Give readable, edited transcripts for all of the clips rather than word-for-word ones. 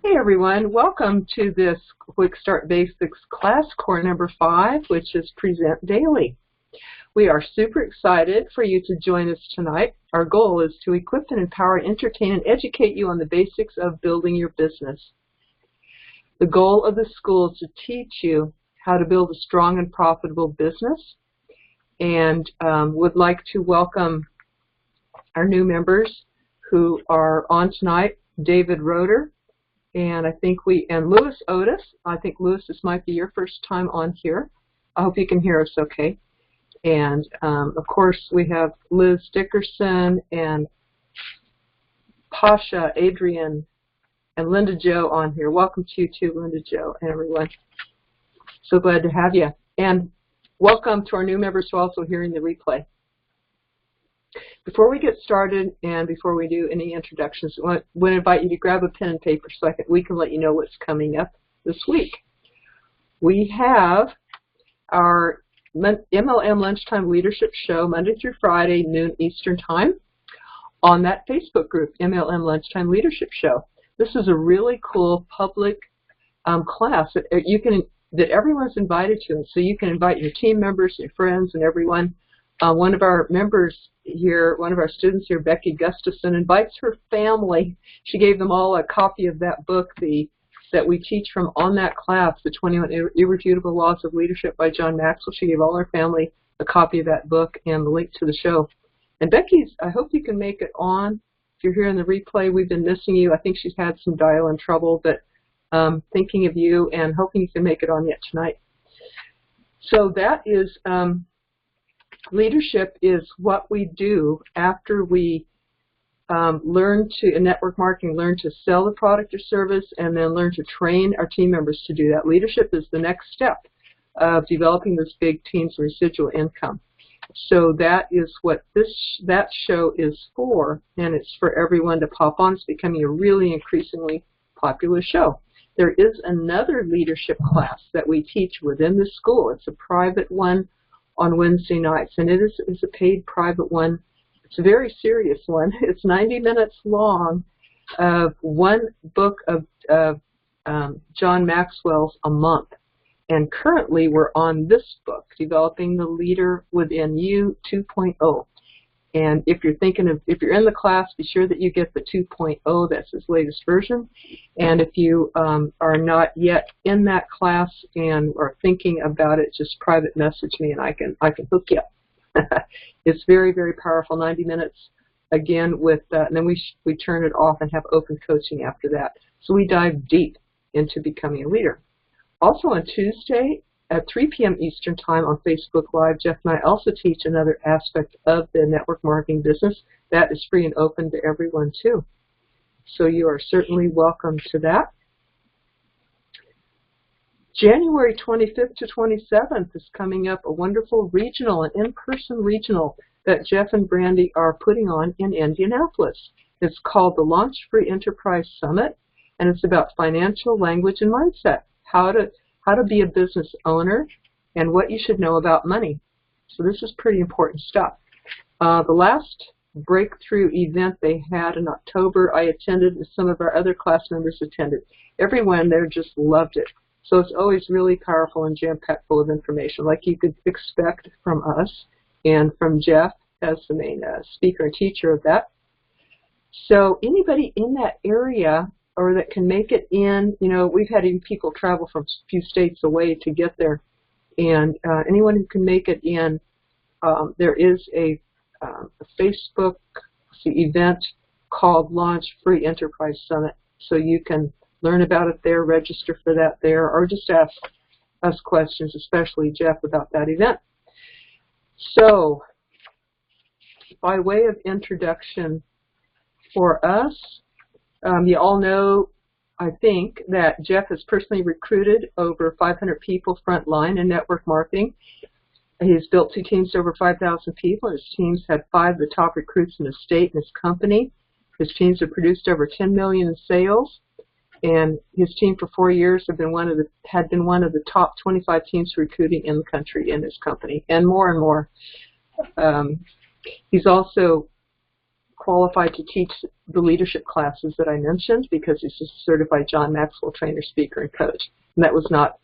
Hey everyone, welcome to this Quick Start Basics class, core number 5, which is Present Daily. We are super excited for you to join us tonight. Our goal is to equip and empower, entertain, and educate you on the basics of building your business. The goal of the school is to teach you how to build a strong and profitable business, and would like to welcome our new members who are on tonight, David Roeder, and Louis Otis. I think Louis, this might be your first time on here. I hope you can hear us okay. And of course we have Liz Dickerson and Pasha, Adrian, and Linda Jo on here. Welcome to you too, Linda Jo, and everyone. So glad to have you. And welcome to our new members who are also hearing the replay. Before we get started and before we do any introductions, I want to invite you to grab a pen and paper so we can let you know what's coming up this week. We have our MLM Lunchtime Leadership Show Monday through Friday, noon Eastern Time, on that Facebook group, MLM Lunchtime Leadership Show. This is a really cool public class that everyone's invited to, so you can invite your team members, your friends, and everyone. One of our members here, one of our students here, Becky Gustafson, invites her family. She gave them all a copy of that book that we teach from on that class, The 21 Irrefutable Laws of Leadership by John Maxwell. She gave all her family a copy of that book and the link to the show. And Becky's, I hope you can make it on. If you're here in the replay, we've been missing you. I think she's had some dial-in trouble, but thinking of you and hoping you can make it on yet tonight. So that is... leadership is what we do after we learn to, in network marketing, learn to sell the product or service and then learn to train our team members to do that. Leadership is the next step of developing those big teams and residual income. So that is what that show is for, and it's for everyone to pop on. It's becoming a really increasingly popular show. There is another leadership class that we teach within the school. It's a private one on Wednesday nights, and it is a paid private one. It's a very serious one. It's 90 minutes long of one book of John Maxwell's a month. And currently we're on this book, Developing the Leader Within You 2.0. And if you're in the class, be sure that you get the 2.0. That's his latest version. And if you are not yet in that class and are thinking about it, just private message me and I can hook you up. It's very, very powerful. 90 minutes again with, and then we turn it off and have open coaching after that. So we dive deep into becoming a leader. Also on Tuesday, at 3 p.m. Eastern Time on Facebook Live, Jeff and I also teach another aspect of the network marketing business that is free and open to everyone too. So you are certainly welcome to that. January 25th to 27th is coming up, a wonderful regional, an in-person regional that Jeff and Brandy are putting on in Indianapolis. It's called the Launch Free Enterprise Summit, and it's about financial language and mindset, how to be a business owner, and what you should know about money. So this is pretty important stuff. The last breakthrough event they had in October, I attended, and some of our other class members attended. Everyone there just loved it. So it's always really powerful and jam-packed full of information, like you could expect from us and from Jeff as the main speaker and teacher of that. So anybody in that area or that can make it in, we've had even people travel from a few states away to get there. And anyone who can make it in, there is a Facebook event called Launch Free Enterprise Summit. So you can learn about it there, register for that there, or just ask us questions, especially Jeff, about that event. So by way of introduction for us, you all know, I think, that Jeff has personally recruited over 500 people frontline in network marketing. He's built 2 teams to over 5,000 people. His teams had 5 of the top recruits in the state in his company. His teams have produced over $10 million in sales, and his team for 4 years had been one of the top 25 teams recruiting in the country in his company, and more and more. He's also qualified to teach the leadership classes that I mentioned because he's a certified John Maxwell trainer, speaker, and coach. And that was not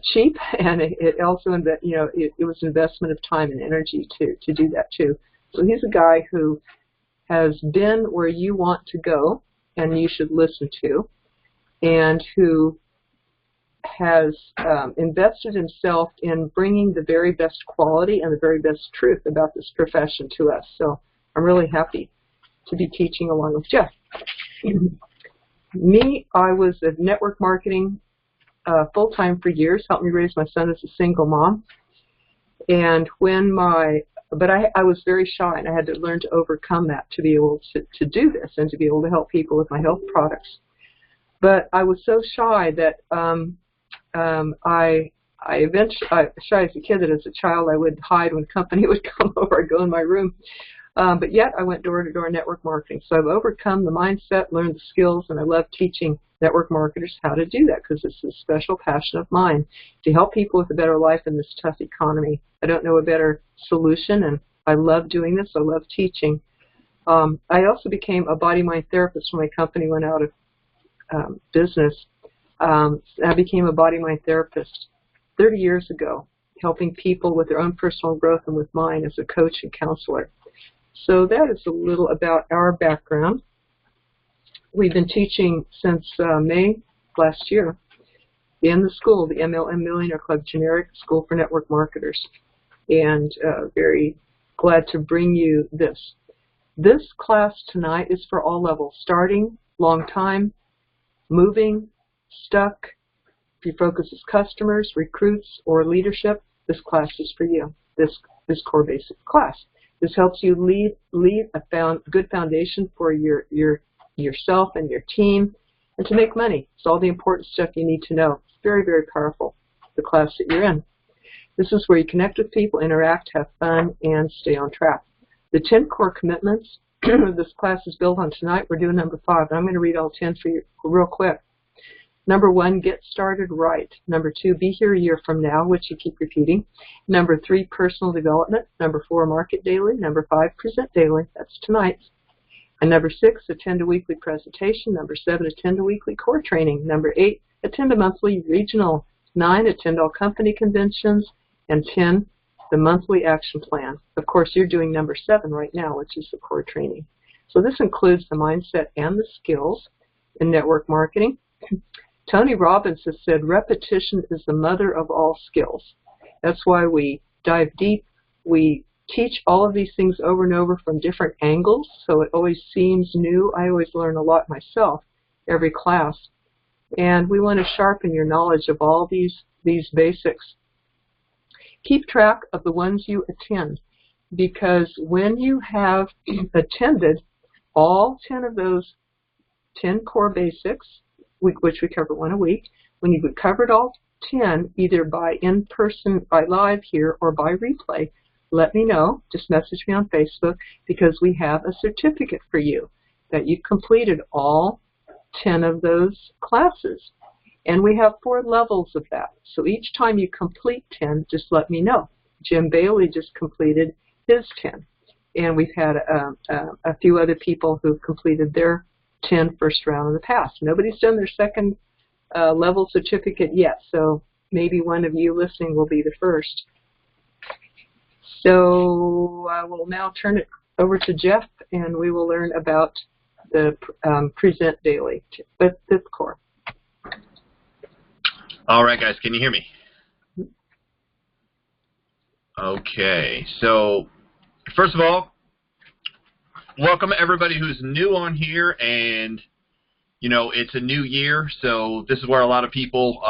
cheap, and it also, it was an investment of time and energy to do that too. So he's a guy who has been where you want to go and you should listen to, and who has invested himself in bringing the very best quality and the very best truth about this profession to us. So I'm really happy to be teaching along with Jeff. Me, I was at network marketing full-time for years, helped me raise my son as a single mom. And but I was very shy, and I had to learn to overcome that to be able to do this and to be able to help people with my health products. But I was so shy that I shy as a kid that as a child I would hide when company would come over. I'd go in my room. But yet I went door-to-door network marketing. So I've overcome the mindset, learned the skills, and I love teaching network marketers how to do that because it's a special passion of mine to help people with a better life in this tough economy. I don't know a better solution, and I love doing this. I love teaching. I also became a body-mind therapist when my company went out of business. I became a body-mind therapist 30 years ago, helping people with their own personal growth and with mine as a coach and counselor. So that is a little about our background. We've been teaching since May last year in the school, the MLM Millionaire Club Generic School for Network Marketers, and very glad to bring you this. This class tonight is for all levels, starting, long time, moving, stuck. If your focus is customers, recruits, or leadership, this class is for you, this core basic class. This helps you leave a good foundation for yourself and your team, and to make money. It's all the important stuff you need to know. It's very, very powerful, the class that you're in. This is where you connect with people, interact, have fun, and stay on track. The 10 core commitments this class is built on tonight, we're doing number 5. And I'm going to read all 10 for you real quick. Number 1, get started right. Number 2, be here a year from now, which you keep repeating. Number 3, personal development. Number 4, market daily. Number 5, present daily. That's tonight's. And number 6, attend a weekly presentation. Number 7, attend a weekly core training. Number 8, attend a monthly regional. 9, attend all company conventions. And 10, the monthly action plan. Of course, you're doing number 7 right now, which is the core training. So this includes the mindset and the skills in network marketing. Tony Robbins has said repetition is the mother of all skills. That's why we dive deep. We teach all of these things over and over from different angles, so it always seems new. I always learn a lot myself every class. And we want to sharpen your knowledge of all these basics. Keep track of the ones you attend, because when you have attended all 10 of those 10 core basics, which we cover one a week, when you've covered all 10, either by in-person, by live here, or by replay, let me know. Just message me on Facebook, because we have a certificate for you that you've completed all 10 of those classes. And we have 4 levels of that. So each time you complete 10, just let me know. Jim Bailey just completed his 10. And we've had a few other people who've completed their 10 first round in the past. Nobody's done their second level certificate yet, so maybe one of you listening will be the first. So I will now turn it over to Jeff, and we will learn about the present daily, but this core. All right, guys, can you hear me? Okay, so first of all, welcome everybody who's new on here, and you know, it's a new year, so this is where a lot of people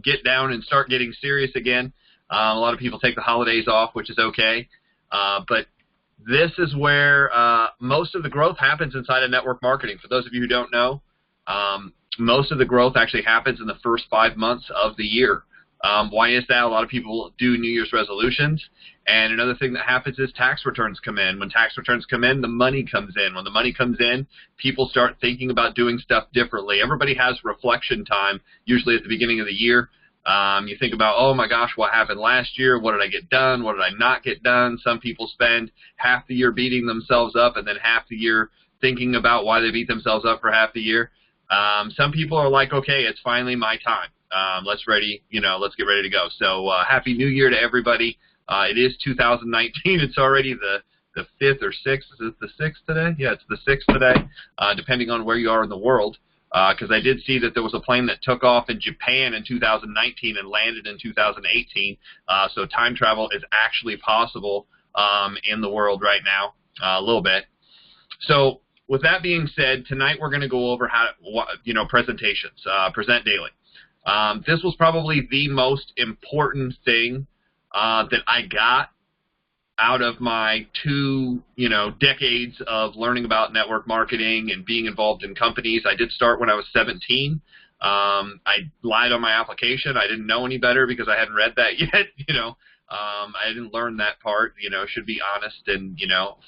get down and start getting serious again. A lot of people take the holidays off, which is okay, but this is where most of the growth happens inside of network marketing. For those of you who don't know, most of the growth actually happens in the first 5 months of the year. Why is that? A lot of people do New Year's resolutions, and another thing that happens is tax returns come in. When tax returns come in, the money comes in. When the money comes in, people start thinking about doing stuff differently. Everybody has reflection time, usually at the beginning of the year. You think about, oh my gosh, what happened last year? What did I get done? What did I not get done? Some people spend half the year beating themselves up and then half the year thinking about why they beat themselves up for half the year. Some people are like, okay, it's finally my time. Let's get ready to go. So Happy New Year to everybody. It is 2019. It's already the 5th or 6th. Is it the 6th today? Yeah, it's the 6th today, depending on where you are in the world. Because I did see that there was a plane that took off in Japan in 2019 and landed in 2018. So time travel is actually possible in the world right now, a little bit. So with that being said, tonight we're going to go over presentations, present daily. This was probably the most important thing that I got out of my 2 decades of learning about network marketing and being involved in companies. I did start when I was 17. I lied on my application. I didn't know any better because I hadn't read that yet. I didn't learn that part. Should be honest and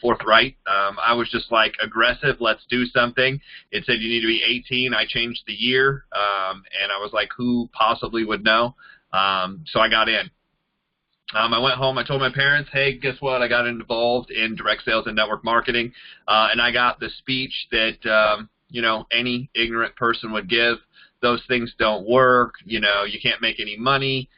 forthright. I was just like aggressive. Let's do something. It said you need to be 18. I changed the year, and I was like, who possibly would know? So I got in. I went home, I told my parents, hey, guess what? I got involved in direct sales and network marketing, and I got the speech that, any ignorant person would give. Those things don't work. You can't make any money.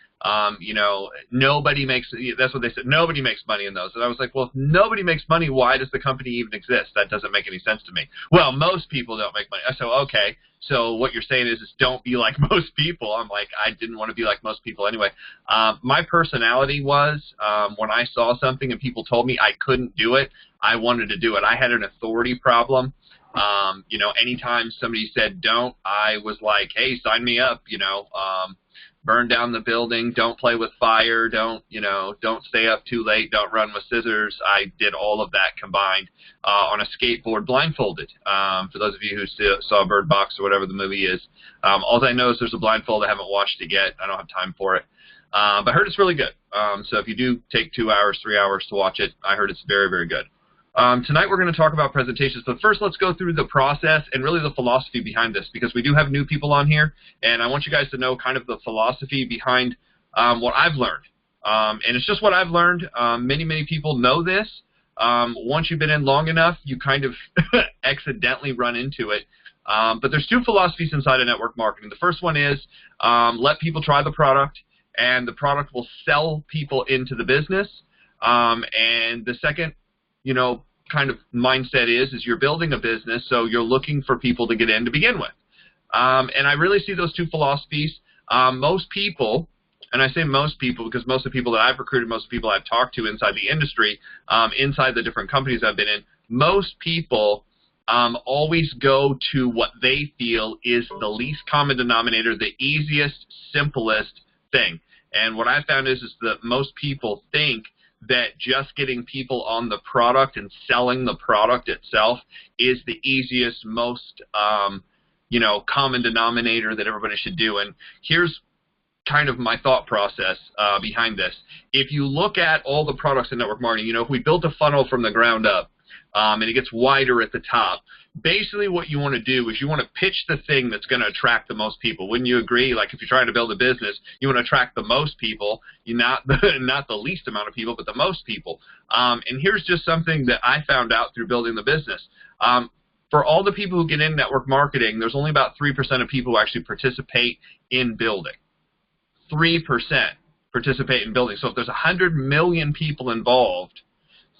Nobody makes, that's what they said, nobody makes money in those. And I was like, well, if nobody makes money, why does the company even exist? That doesn't make any sense to me. Well, most people don't make money. So, okay, so what you're saying is don't be like most people. I'm like, I didn't want to be like most people anyway. My personality was, when I saw something and people told me I couldn't do it, I wanted to do it. I had an authority problem. Anytime somebody said don't, I was like, hey, sign me up, burn down the building, don't play with fire, don't stay up too late, don't run with scissors. I did all of that combined on a skateboard blindfolded. For those of you who saw Bird Box or whatever the movie is, all I know is there's a blindfold. I haven't watched it yet. I don't have time for it. But I heard it's really good. So if you do take 2 hours, 3 hours to watch it, I heard it's very, very good. Tonight we're going to talk about presentations, but first let's go through the process and really the philosophy behind this, because we do have new people on here, and I want you guys to know kind of the philosophy behind what I've learned. And it's just what I've learned. Many, many people know this. Once you've been in long enough, you kind of accidentally run into it. But there's 2 philosophies inside of network marketing. The first one is let people try the product, and the product will sell people into the business. And the second kind of mindset is you're building a business, so you're looking for people to get in to begin with. And I really see those 2 philosophies. Most people, and I say most people because most of the people that I've recruited, most of the people I've talked to inside the industry, inside the different companies I've been in, most people always go to what they feel is the least common denominator, the easiest, simplest thing. And what I found is that most people think that just getting people on the product and selling the product itself is the easiest, most, common denominator that everybody should do. And here's kind of my thought process behind this. If you look at all the products in network marketing, if we built a funnel from the ground up, and it gets wider at the top, basically what you want to do is you want to pitch the thing that's going to attract the most people. Wouldn't you agree? Like if you're trying to build a business, you want to attract the most people, not the least amount of people, but the most people. And here's just something that I found out through building the business. For all the people who get in network marketing, there's only about 3% of people who actually participate in building. 3% participate in building. So if there's 100 million people involved,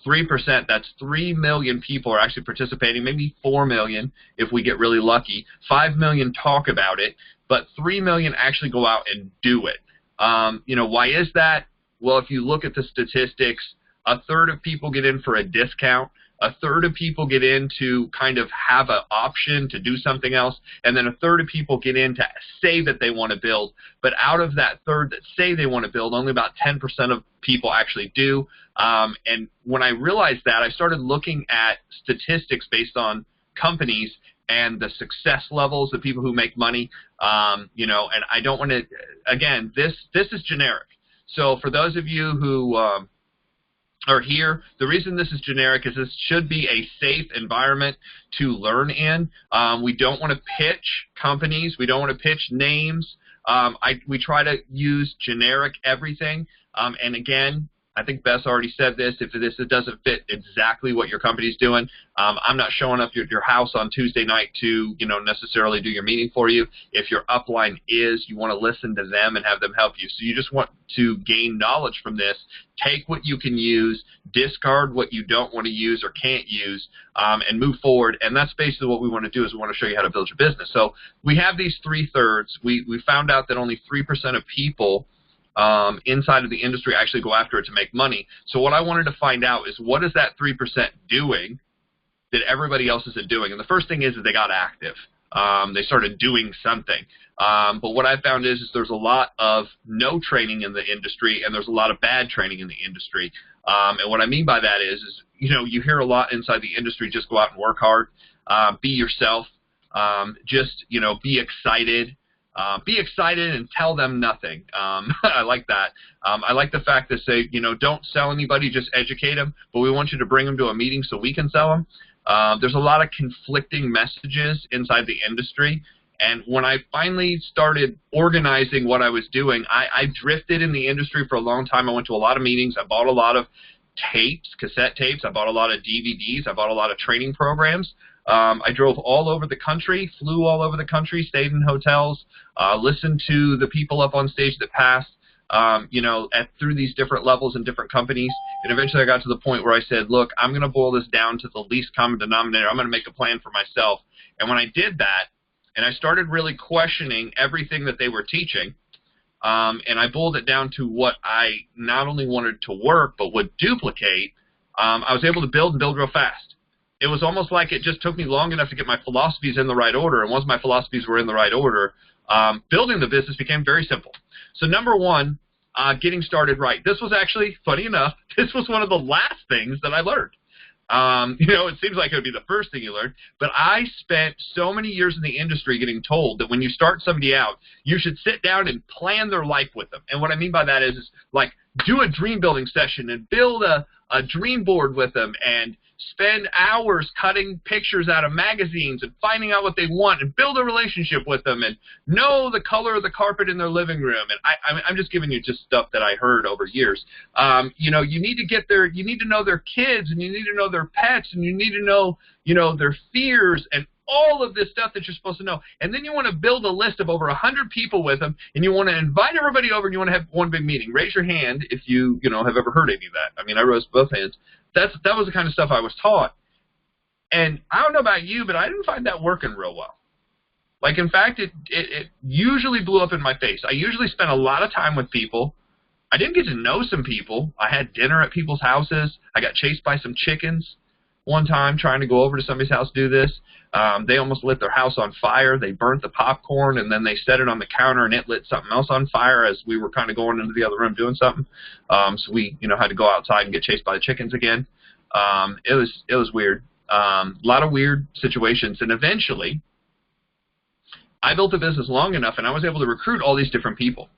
3%, that's 3 million people are actually participating, maybe 4 million if we get really lucky. 5 million talk about it, but 3 million actually go out and do it. Why is that? Well, if you look at the statistics, a third of people get in for a discount. A third of people get in to kind of have an option to do something else, and then a third of people get in to say that they want to build. But out of that third that say they want to build, only about 10% of people actually do. And when I realized that, I started looking at statistics based on companies and the success levels of people who make money. And I don't want to, again, this is generic. So for those of you who are here, the reason this is generic is this should be a safe environment to learn in. We don't want to pitch companies. We don't want to pitch names. We try to use generic everything. And again, I think Bess already said this. If this doesn't fit exactly what your company's doing, I'm not showing up at your house on Tuesday night to, necessarily do your meeting for you. If your upline is, you want to listen to them and have them help you. So you just want to gain knowledge from this. Take what you can use, discard what you don't want to use or can't use, and move forward. And that's basically what we want to do, is we want to show you how to build your business. So we have these 3/3. We found out that only 3% of people inside of the industry actually go after it to make money. So what I wanted to find out is, what is that 3% doing that everybody else isn't doing? And the first thing is that they got active. They started doing something. But what I found is there's a lot of no training in the industry, and there's a lot of bad training in the industry. And what I mean by that is you hear a lot inside the industry, just go out and work hard, be yourself, just, be excited. Be excited and tell them nothing. I like that. I like the fact that say, don't sell anybody, just educate them, but we want you to bring them to a meeting so we can sell them. There's a lot of conflicting messages inside the industry. And when I finally started organizing what I was doing, I drifted in the industry for a long time. I went to a lot of meetings. I bought a lot of tapes, cassette tapes. I bought a lot of DVDs. I bought a lot of training programs. I drove all over the country, flew all over the country, stayed in hotels, listened to the people up on stage that passed, through these different levels and different companies. And eventually I got to the point where I said, look, I'm going to boil this down to the least common denominator. I'm going to make a plan for myself. And when I did that, and I started really questioning everything that they were teaching, and I boiled it down to what I not only wanted to work but would duplicate, I was able to build real fast. It was almost like it just took me long enough to get my philosophies in the right order. And once my philosophies were in the right order, building the business became very simple. So number one, getting started right. This was actually, funny enough, this was one of the last things that I learned. It seems like it would be the first thing you learn, but I spent so many years in the industry getting told that when you start somebody out, you should sit down and plan their life with them. And what I mean by that is like, do a dream building session and build a dream board with them, and spend hours cutting pictures out of magazines and finding out what they want, and build a relationship with them, and know the color of the carpet in their living room. And I'm just giving you just stuff that I heard over years. You need to know their kids, and you need to know their pets, and you need to know, their fears, and all of this stuff that you're supposed to know. And then you want to build a list of over 100 people with them, and you want to invite everybody over, and you want to have one big meeting. Raise your hand if you have ever heard any of that. I mean, I raised both hands. That was the kind of stuff I was taught. And I don't know about you, but I didn't find that working real well. Like, in fact, it usually blew up in my face. I usually spent a lot of time with people. I didn't get to know some people. I had dinner at people's houses. I got chased by some chickens one time trying to go over to somebody's house to do this. They almost lit their house on fire. They burnt the popcorn, and then they set it on the counter, and it lit something else on fire as we were kind of going into the other room doing something. So we, had to go outside and get chased by the chickens again. It was weird. A lot of weird situations. And eventually, I built a business long enough, and I was able to recruit all these different people.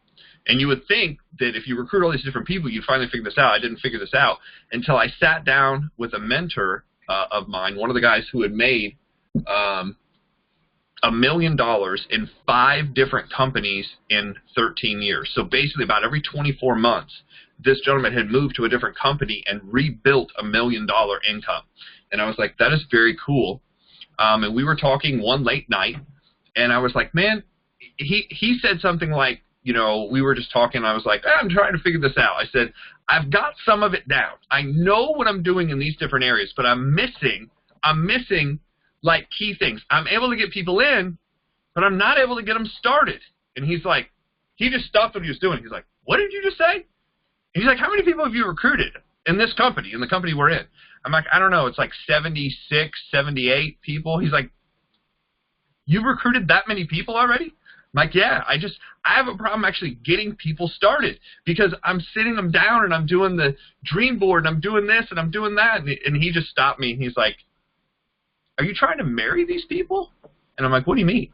And you would think that if you recruit all these different people, you'd finally figure this out. I didn't figure this out until I sat down with a mentor of mine, one of the guys who had made $1 million in 5 different companies in 13 years. So basically about every 24 months, this gentleman had moved to a different company and rebuilt $1 million income. And I was like, that is very cool. And we were talking one late night, and I was like, man, he said something like, we were just talking. I was like, I'm trying to figure this out. I said, I've got some of it down. I know what I'm doing in these different areas, but I'm missing like key things. I'm able to get people in, but I'm not able to get them started. And he's like, he just stopped what he was doing. He's like, what did you just say? And he's like, how many people have you recruited in this company, in the company we're in? I'm like, I don't know. It's like 76, 78 people. He's like, you've recruited that many people already? I'm like, yeah, I have a problem actually getting people started because I'm sitting them down and I'm doing the dream board and I'm doing this and I'm doing that. And he just stopped me and he's like, are you trying to marry these people? And I'm like, what do you mean?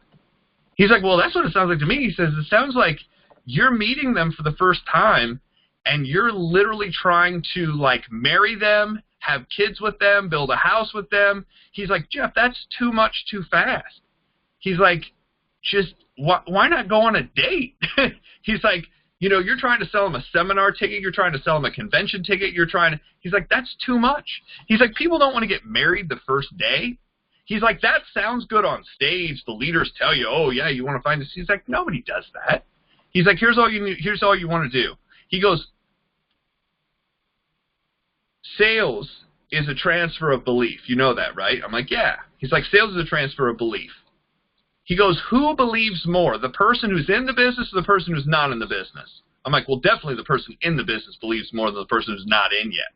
He's like, well, that's what it sounds like to me. He says, it sounds like you're meeting them for the first time and you're literally trying to like marry them, have kids with them, build a house with them. He's like, Jeff, that's too much too fast. He's like, just why not go on a date? He's like, you know, you're trying to sell him a seminar ticket. You're trying to sell him a convention ticket. He's like, that's too much. He's like, people don't want to get married the first day. He's like, that sounds good on stage. The leaders tell you, oh, yeah, you want to find this. He's like, nobody does that. He's like, here's all you want to do. He goes, sales is a transfer of belief. You know that, right? I'm like, yeah. He's like, sales is a transfer of belief. He goes, who believes more, the person who's in the business or the person who's not in the business? I'm like, well, definitely the person in the business believes more than the person who's not in yet.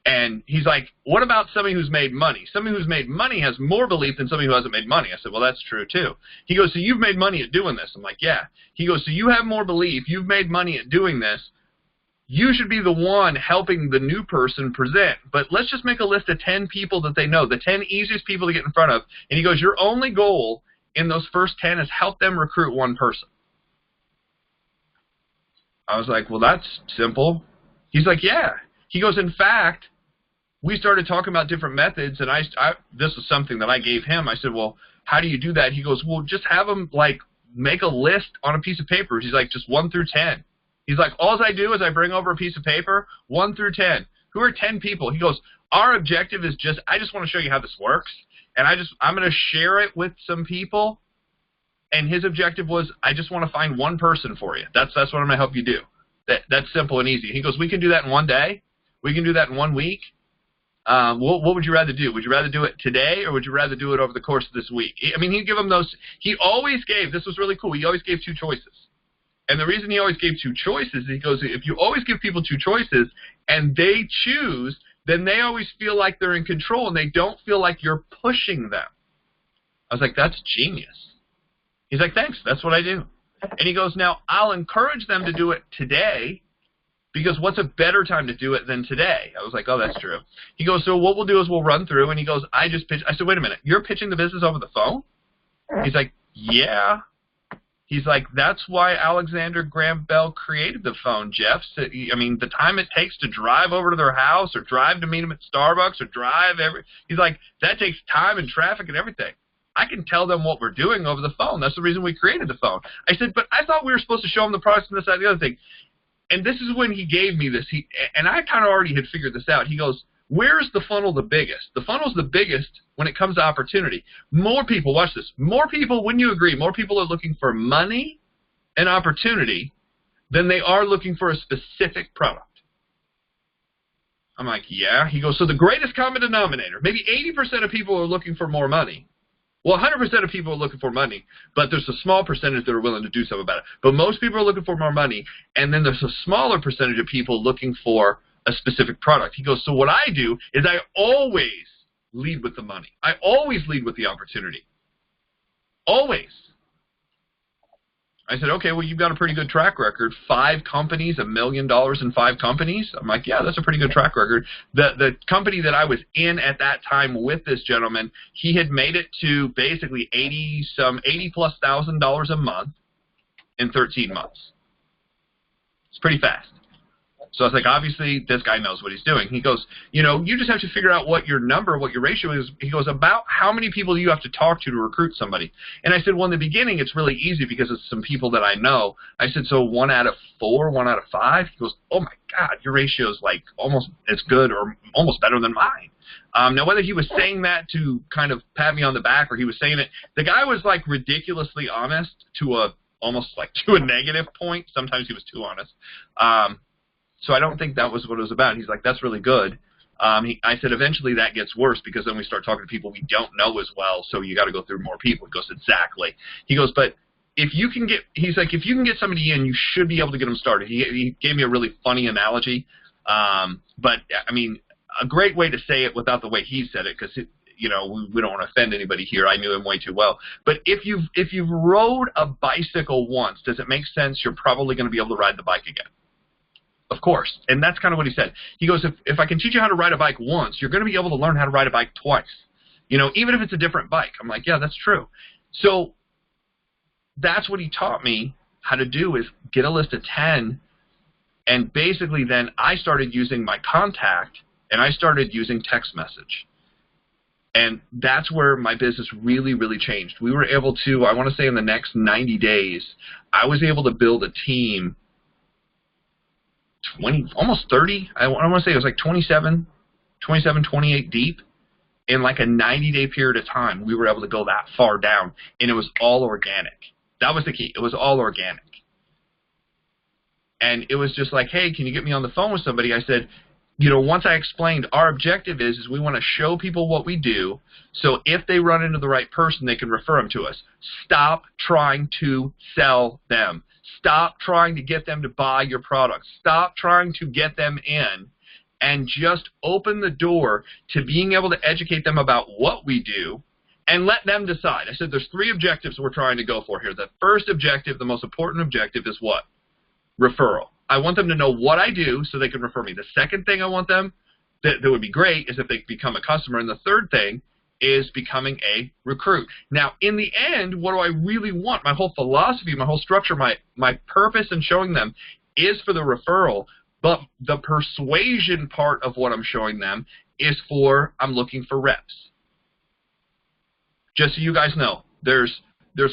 And he's like, what about somebody who's made money? Somebody who's made money has more belief than somebody who hasn't made money. I said, well, that's true, too. He goes, so you've made money at doing this? I'm like, yeah. He goes, so you have more belief. You've made money at doing this. You should be the one helping the new person present. But let's just make a list of 10 people that they know, the 10 easiest people to get in front of. And he goes, your only goal in those first 10 is help them recruit one person. I was like, well, that's simple. He's like, yeah. He goes, in fact, we started talking about different methods, and this is something that I gave him. I said, well, how do you do that? He goes, well, just have them, like, make a list on a piece of paper. He's like, just 1 through 10. He's like, all I do is I bring over a piece of paper, 1 through 10. Who are 10 people? He goes, our objective is I just want to show you how this works, and I'm going to share it with some people. And his objective was, I just want to find one person for you. That's what I'm going to help you do. That's simple and easy. He goes, we can do that in 1 day. We can do that in 1 week. What would you rather do? Would you rather do it today, or would you rather do it over the course of this week? I mean, he'd give them those. He always gave, this was really cool, he always gave 2 choices. And the reason he always gave 2 choices is he goes, if you always give people 2 choices and they choose, then they always feel like they're in control and they don't feel like you're pushing them. I was like, that's genius. He's like, thanks, that's what I do. And he goes, now, I'll encourage them to do it today, because what's a better time to do it than today? I was like, oh, that's true. He goes, so what we'll do is we'll run through, and he goes, I just pitched. I said, wait a minute, you're pitching the business over the phone? He's like, yeah. He's like, that's why Alexander Graham Bell created the phone, Jeff. I mean, the time it takes to drive over to their house or drive to meet them at Starbucks or he's like, that takes time and traffic and everything. I can tell them what we're doing over the phone. That's the reason we created the phone. I said, but I thought we were supposed to show them the products and this, that, and the other thing. And this is when he gave me this. And I kind of already had figured this out. He goes, where's the funnel the biggest? The funnel's the biggest when it comes to opportunity. More people, watch this, more people, wouldn't you agree, more people are looking for money and opportunity than they are looking for a specific product. I'm like, yeah. He goes, so the greatest common denominator, maybe 80% of people are looking for more money. Well, 100% of people are looking for money, but there's a small percentage that are willing to do something about it. But most people are looking for more money, and then there's a smaller percentage of people looking for a specific product. He goes, so what I do is I always lead with the money. I always lead with the opportunity. Always. I said, okay, well, you've got a pretty good track record. 5 companies, $1 million in 5 companies. I'm like, yeah, that's a pretty good track record. The company that I was in at that time with this gentleman, he had made it to basically $80,000+ a month in 13 months. It's pretty fast. So I was like, obviously, this guy knows what he's doing. He goes, you know, you just have to figure out what your number, what your ratio is. He goes, about how many people do you have to talk to recruit somebody? And I said, well, in the beginning, it's really easy because it's some people that I know. I said, so 1 out of 4, 1 out of 5? He goes, oh, my God, your ratio is like almost as good or almost better than mine. Now, whether he was saying that to kind of pat me on the back or he was saying it, the guy was like ridiculously honest to almost like to a negative point. Sometimes he was too honest. So I don't think that was what it was about. He's like, that's really good. I said, eventually that gets worse because then we start talking to people we don't know as well, so you got to go through more people. He goes, exactly. He goes, but if you can get, he's like, if you can get somebody in, you should be able to get them started. He gave me a really funny analogy, but, I mean, a great way to say it without the way he said it, because, you know, we don't want to offend anybody here. I knew him way too well. But if you've rode a bicycle once, does it make sense you're probably going to be able to ride the bike again? Of course. And that's kind of what he said. He goes, if I can teach you how to ride a bike once, you're going to be able to learn how to ride a bike twice. You know, even if it's a different bike. I'm like, yeah, that's true. So that's what he taught me how to do, is get a list of 10. And basically then I started using my contact and I started using text message. And that's where my business really, really changed. We were able to, I want to say in the next 90 days, I was able to build a team 20, almost 30, I want to say it was like 27, 28 deep. In like a 90-day period of time, we were able to go that far down, and it was all organic. That was the key. It was all organic. And it was just like, hey, can you get me on the phone with somebody? I said, you know, once I explained, our objective is we want to show people what we do, so if they run into the right person, they can refer them to us. Stop trying to sell them. Stop trying to get them to buy your product. Stop trying to get them in. And just open the door to being able to educate them about what we do and let them decide. I said there's 3 objectives we're trying to go for here. The first objective, the most important objective, is what? Referral. I want them to know what I do so they can refer me. The second thing I want them that would be great is if they become a customer. And the third thing is becoming a recruit. Now, in the end, what do I really want? My whole philosophy, my whole structure, my purpose in showing them is for the referral. But the persuasion part of what I'm showing them is for, I'm looking for reps. Just so you guys know, there's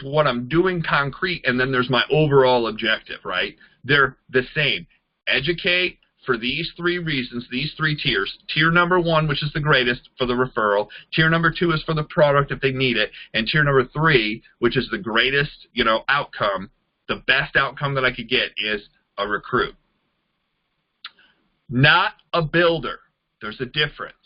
what I'm doing concrete, and then there's my overall objective, right? They're the same. Educate for these 3 reasons, these 3 tiers. Tier number 1, which is the greatest, for the referral. Tier number 2 is for the product if they need it. And tier number 3, which is the greatest, you know, outcome, the best outcome that I could get, is a recruit. Not a builder. There's a difference.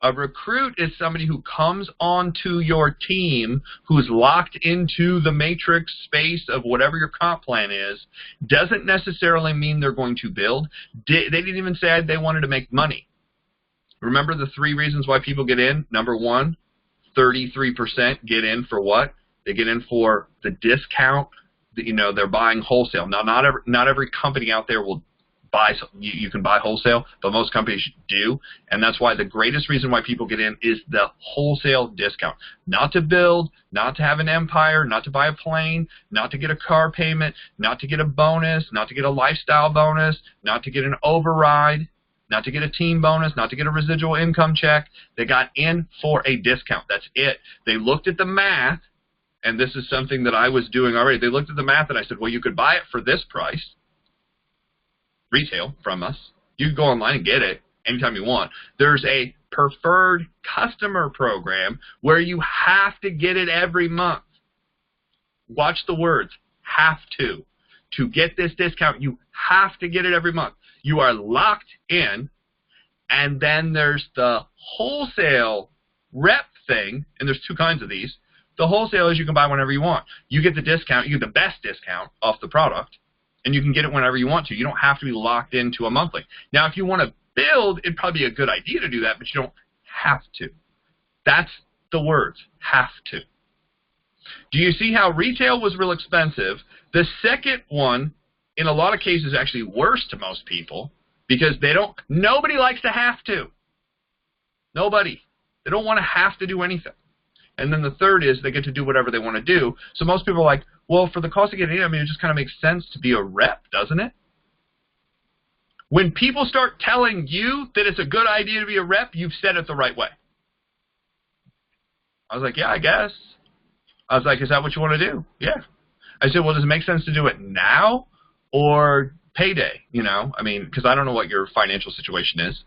A recruit is somebody who comes onto your team, who's locked into the matrix space of whatever your comp plan is. Doesn't necessarily mean they're going to build. They didn't even say they wanted to make money. Remember the 3 reasons why people get in? Number 1, 33% get in for what? They get in for the discount. You know, they're buying wholesale. Now, not every company out there will buy, you can buy wholesale, but most companies do, and that's why the greatest reason why people get in is the wholesale discount. Not to build, not to have an empire, not to buy a plane, not to get a car payment, not to get a bonus, not to get a lifestyle bonus, not to get an override, not to get a team bonus, not to get a residual income check. They got in for a discount. That's it. They looked at the math, and this is something that I was doing already. They looked at the math, and I said, well, you could buy it for this price, retail from us. You can go online and get it anytime you want. There's a preferred customer program where you have to get it every month. Watch the words, have to. To get this discount, you have to get it every month. You are locked in, and then there's the wholesale rep thing, and there's 2 kinds of these. The wholesale is you can buy whenever you want. You get the discount, you get the best discount off the product, and you can get it whenever you want to. You don't have to be locked into a monthly. Now, if you want to build, it'd probably be a good idea to do that, but you don't have to. That's the words, have to. Do you see how retail was real expensive? The second one, in a lot of cases, is actually worse to most people because nobody likes to have to. Nobody. They don't want to have to do anything. And then the third is they get to do whatever they want to do. So most people are like, well, for the cost of getting in, I mean, it just kind of makes sense to be a rep, doesn't it? When people start telling you that it's a good idea to be a rep, you've said it the right way. I was like, yeah, I guess. I was like, is that what you want to do? Yeah. I said, well, does it make sense to do it now or payday? You know, I mean, because I don't know what your financial situation is.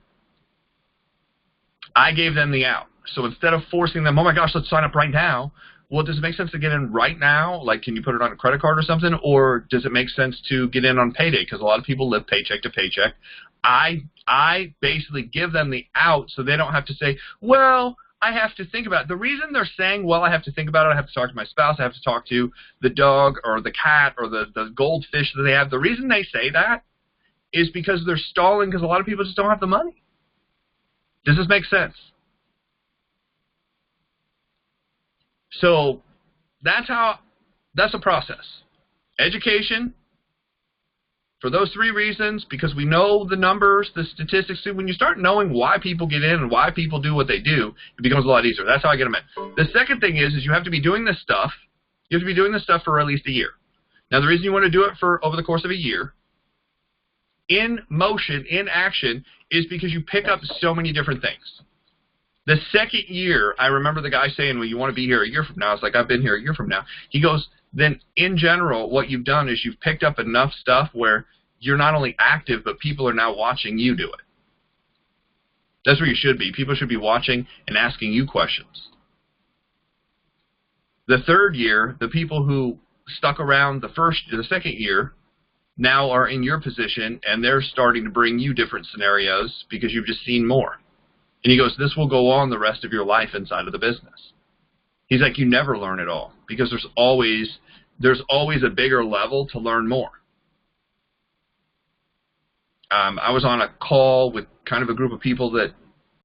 I gave them the out. So instead of forcing them, oh my gosh, let's sign up right now. Well, does it make sense to get in right now? Like, can you put it on a credit card or something? Or does it make sense to get in on payday? Because a lot of people live paycheck to paycheck. I basically give them the out so they don't have to say, well, I have to think about it. The reason they're saying, well, I have to think about it, I have to talk to my spouse, I have to talk to the dog or the cat or the goldfish that they have, the reason they say that is because they're stalling because a lot of people just don't have the money. Does this make sense? So that's a process. Education, for those 3 reasons, because we know the numbers, the statistics. When you start knowing why people get in and why people do what they do, it becomes a lot easier. That's how I get them in. The second thing is you have to be doing this stuff. You have to be doing this stuff for at least a year. Now, the reason you want to do it for over the course of a year, in motion, in action, is because you pick up so many different things. The second year, I remember the guy saying, well, you want to be here a year from now. I was like, I've been here a year from now. He goes, then in general, what you've done is you've picked up enough stuff where you're not only active, but people are now watching you do it. That's where you should be. People should be watching and asking you questions. The third year, the people who stuck around the second year now are in your position, and they're starting to bring you different scenarios because you've just seen more. And he goes, this will go on the rest of your life inside of the business. He's like, you never learn it all because there's always a bigger level to learn more. I was on a call with kind of a group of people that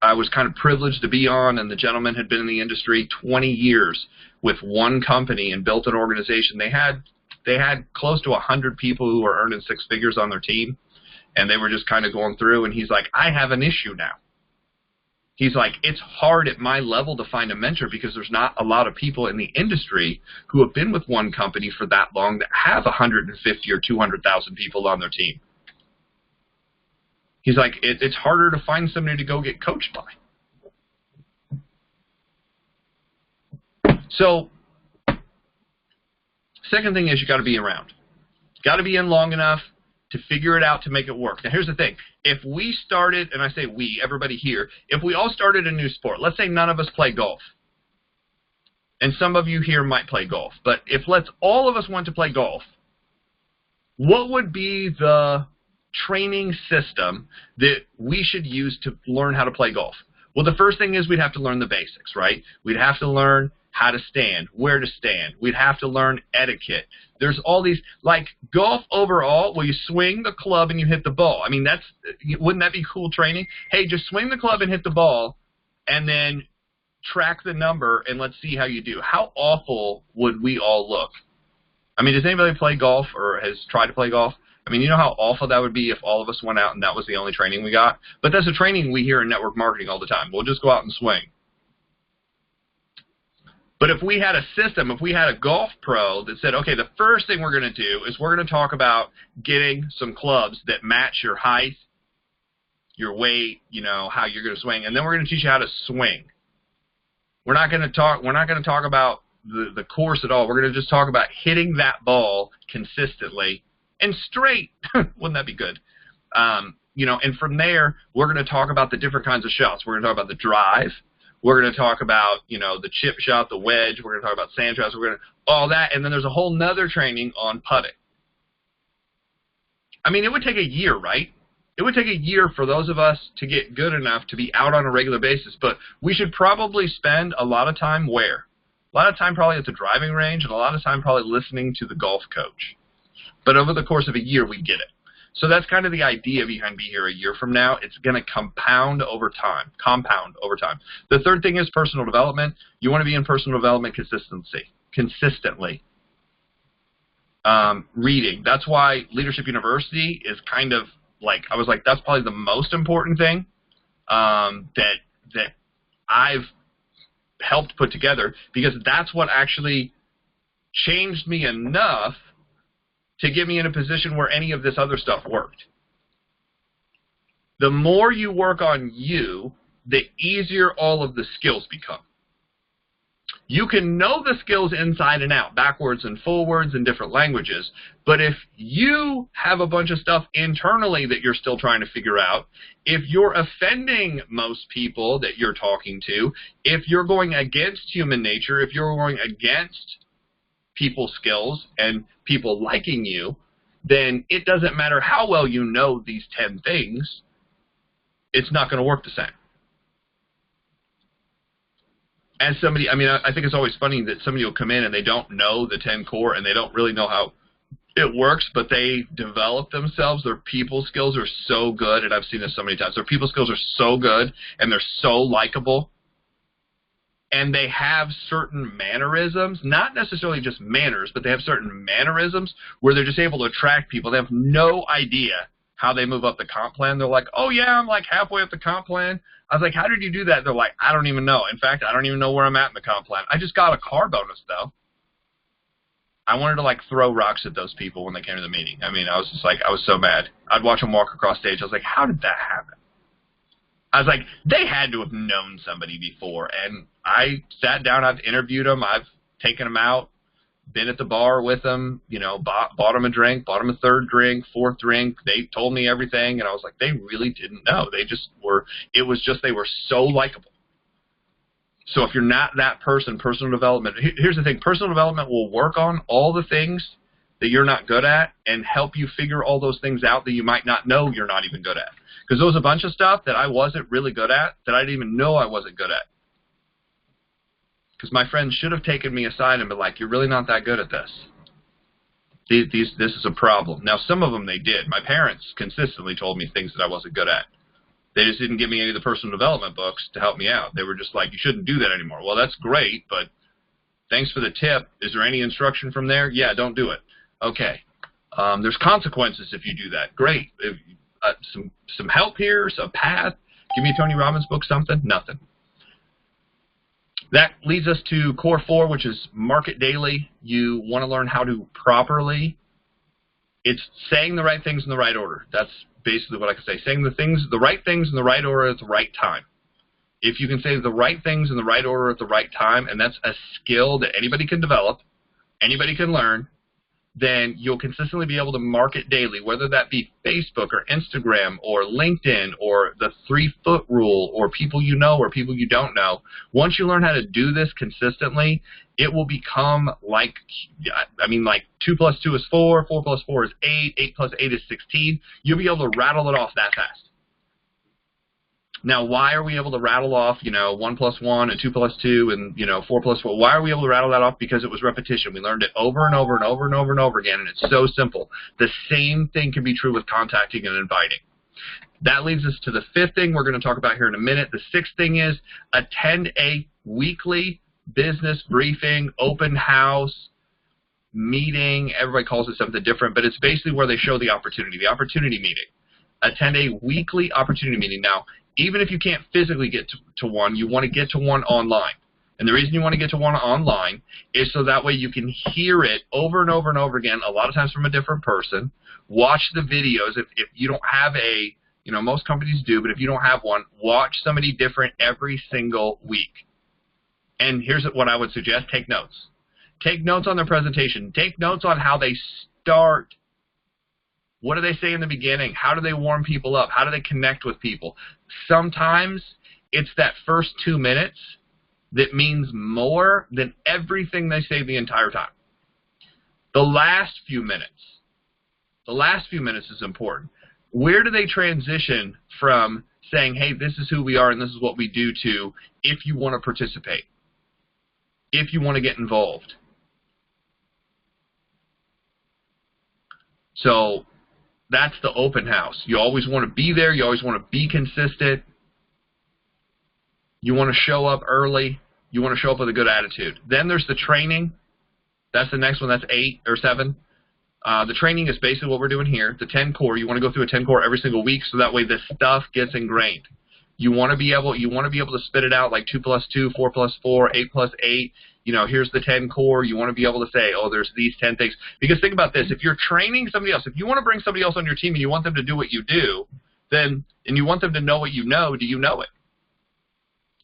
I was kind of privileged to be on, and the gentleman had been in the industry 20 years with one company and built an organization. They had close to 100 people who were earning six figures on their team, and they were just kind of going through, and he's like, I have an issue now. He's like, it's hard at my level to find a mentor because there's not a lot of people in the industry who have been with one company for that long that have 150 or 200,000 people on their team. He's like, it's harder to find somebody to go get coached by. So, second thing is you got to be around. Got to be in long enough to figure it out to make it work. Now, here's the thing. If we started, and I say we, everybody here, if we all started a new sport, let's say none of us play golf, and some of you here might play golf, but if all of us went to play golf, what would be the training system that we should use to learn how to play golf? Well, the first thing is we'd have to learn the basics, right? We'd have to learn how to stand, where to stand. We'd have to learn etiquette. There's all these, like golf overall, where you swing the club and you hit the ball. I mean, wouldn't that be cool training? Hey, just swing the club and hit the ball, and then track the number, and let's see how you do. How awful would we all look? I mean, does anybody play golf or has tried to play golf? I mean, you know how awful that would be if all of us went out and that was the only training we got? But that's a training we hear in network marketing all the time. We'll just go out and swing. But if we had a system, if we had a golf pro that said, okay, the first thing we're going to do is we're going to talk about getting some clubs that match your height, your weight, you know, how you're going to swing, and then we're going to teach you how to swing. We're not going to talk about the course at all. We're going to just talk about hitting that ball consistently and straight. Wouldn't that be good? You know, and from there, we're going to talk about the different kinds of shots. We're going to talk about the drive. We're going to talk about, you know, the chip shot, the wedge. We're going to talk about sand shots. We're going to all that, and then there's a whole nother training on putting. I mean, it would take a year, right? It would take a year for those of us to get good enough to be out on a regular basis, but we should probably spend a lot of time where? A lot of time probably at the driving range, and a lot of time probably listening to the golf coach. But over the course of a year, we get it. So that's kind of the idea behind Be Here a year from now. It's going to compound over time. The third thing is personal development. You want to be in personal development consistently. Reading. That's why Leadership University is kind of like, I was like, that's probably the most important thing that I've helped put together, because that's what actually changed me enough to get me in a position where any of this other stuff worked. The more you work on you, the easier all of the skills become. You can know the skills inside and out, backwards and forwards in different languages, but if you have a bunch of stuff internally that you're still trying to figure out, if you're offending most people that you're talking to, if you're going against human nature, if you're going against people's skills and people liking you, then it doesn't matter how well you know these 10 things, it's not going to work the same. As somebody, I mean, I think it's always funny that somebody will come in and they don't know the 10 core and they don't really know how it works, but they develop themselves. Their people skills are so good, and I've seen this so many times. Their people skills are so good, and they're so likable. And they have certain mannerisms, not necessarily just manners, but they have certain mannerisms where they're just able to attract people. They have no idea how they move up the comp plan. They're like, oh, yeah, I'm like halfway up the comp plan. I was like, how did you do that? They're like, I don't even know. In fact, I don't even know where I'm at in the comp plan. I just got a car bonus, though. I wanted to, like, throw rocks at those people when they came to the meeting. I mean, I was just like, I was so mad. I'd watch them walk across stage. I was like, how did that happen? I was like, they had to have known somebody before. And I sat down, I've interviewed them, I've taken them out, been at the bar with them, you know, bought them a drink, bought them a third drink, fourth drink. They told me everything, and I was like, they really didn't know. They just were, it was just they were so likable. So if you're not that person, personal development, here's the thing, personal development will work on all the things that you're not good at and help you figure all those things out that you might not know you're not even good at. Because there was a bunch of stuff that I wasn't really good at that I didn't even know I wasn't good at. Because my friends should have taken me aside and been like, you're really not that good at this. This is a problem. Now, some of them they did. My parents consistently told me things that I wasn't good at. They just didn't give me any of the personal development books to help me out. They were just like, you shouldn't do that anymore. Well, that's great, but thanks for the tip. Is there any instruction from there? Yeah, don't do it. Okay. There's consequences if you do that. Great. Some help here, some path. Give me a Tony Robbins book, something. Nothing. That leads us to core 4, which is market daily. You want to learn how to properly. It's saying the right things in the right order. That's basically what I can say. Saying the right things in the right order at the right time. If you can say the right things in the right order at the right time, and that's a skill that anybody can develop, anybody can learn, then you'll consistently be able to market daily, whether that be Facebook or Instagram or LinkedIn or the 3-foot rule or people you know or people you don't know. Once you learn how to do this consistently, it will become like, I mean, like 2 plus 2 is 4, 4 plus 4 is 8, 8 plus 8 is 16. You'll be able to rattle it off that fast. Now, why are we able to rattle off, 1 plus 1 and 2 plus 2 and, 4 plus 4? Why are we able to rattle that off? Because it was repetition. We learned it over and over and over and over and over again, and it's so simple. The same thing can be true with contacting and inviting. That leads us to the 5th thing we're going to talk about here in a minute. The 6th thing is attend a weekly business briefing, open house, meeting. Everybody calls it something different, but it's basically where they show the opportunity meeting. Attend a weekly opportunity meeting. Now, even if you can't physically get to one, you want to get to one online. And the reason you want to get to one online is so that way you can hear it over and over and over again, a lot of times from a different person. Watch the videos. If you don't have a, most companies do, but if you don't have one, watch somebody different every single week. And here's what I would suggest. Take notes. Take notes on their presentation. Take notes on how they start. What do they say in the beginning? How do they warm people up? How do they connect with people? Sometimes it's that first 2 minutes that means more than everything they say the entire time. The last few minutes is important. Where do they transition from saying, hey, this is who we are and this is what we do, to if you want to participate, if you want to get involved? So that's the open house. You always want to be there. You always want to be consistent. You want to show up early. You want to show up with a good attitude. Then there's the training. That's the next one. That's 8 or 7. The training is basically what we're doing here. The 10 core. You want to go through a 10 core every single week, so that way this stuff gets ingrained. You want to be able to spit it out like 2 plus 2, 4 plus 4, 8 plus 8. Here's the 10 core. You want to be able to say, oh, there's these 10 things. Because think about this. If you're training somebody else, if you want to bring somebody else on your team and you want them to do what you do, and you want them to know what you know, do you know it?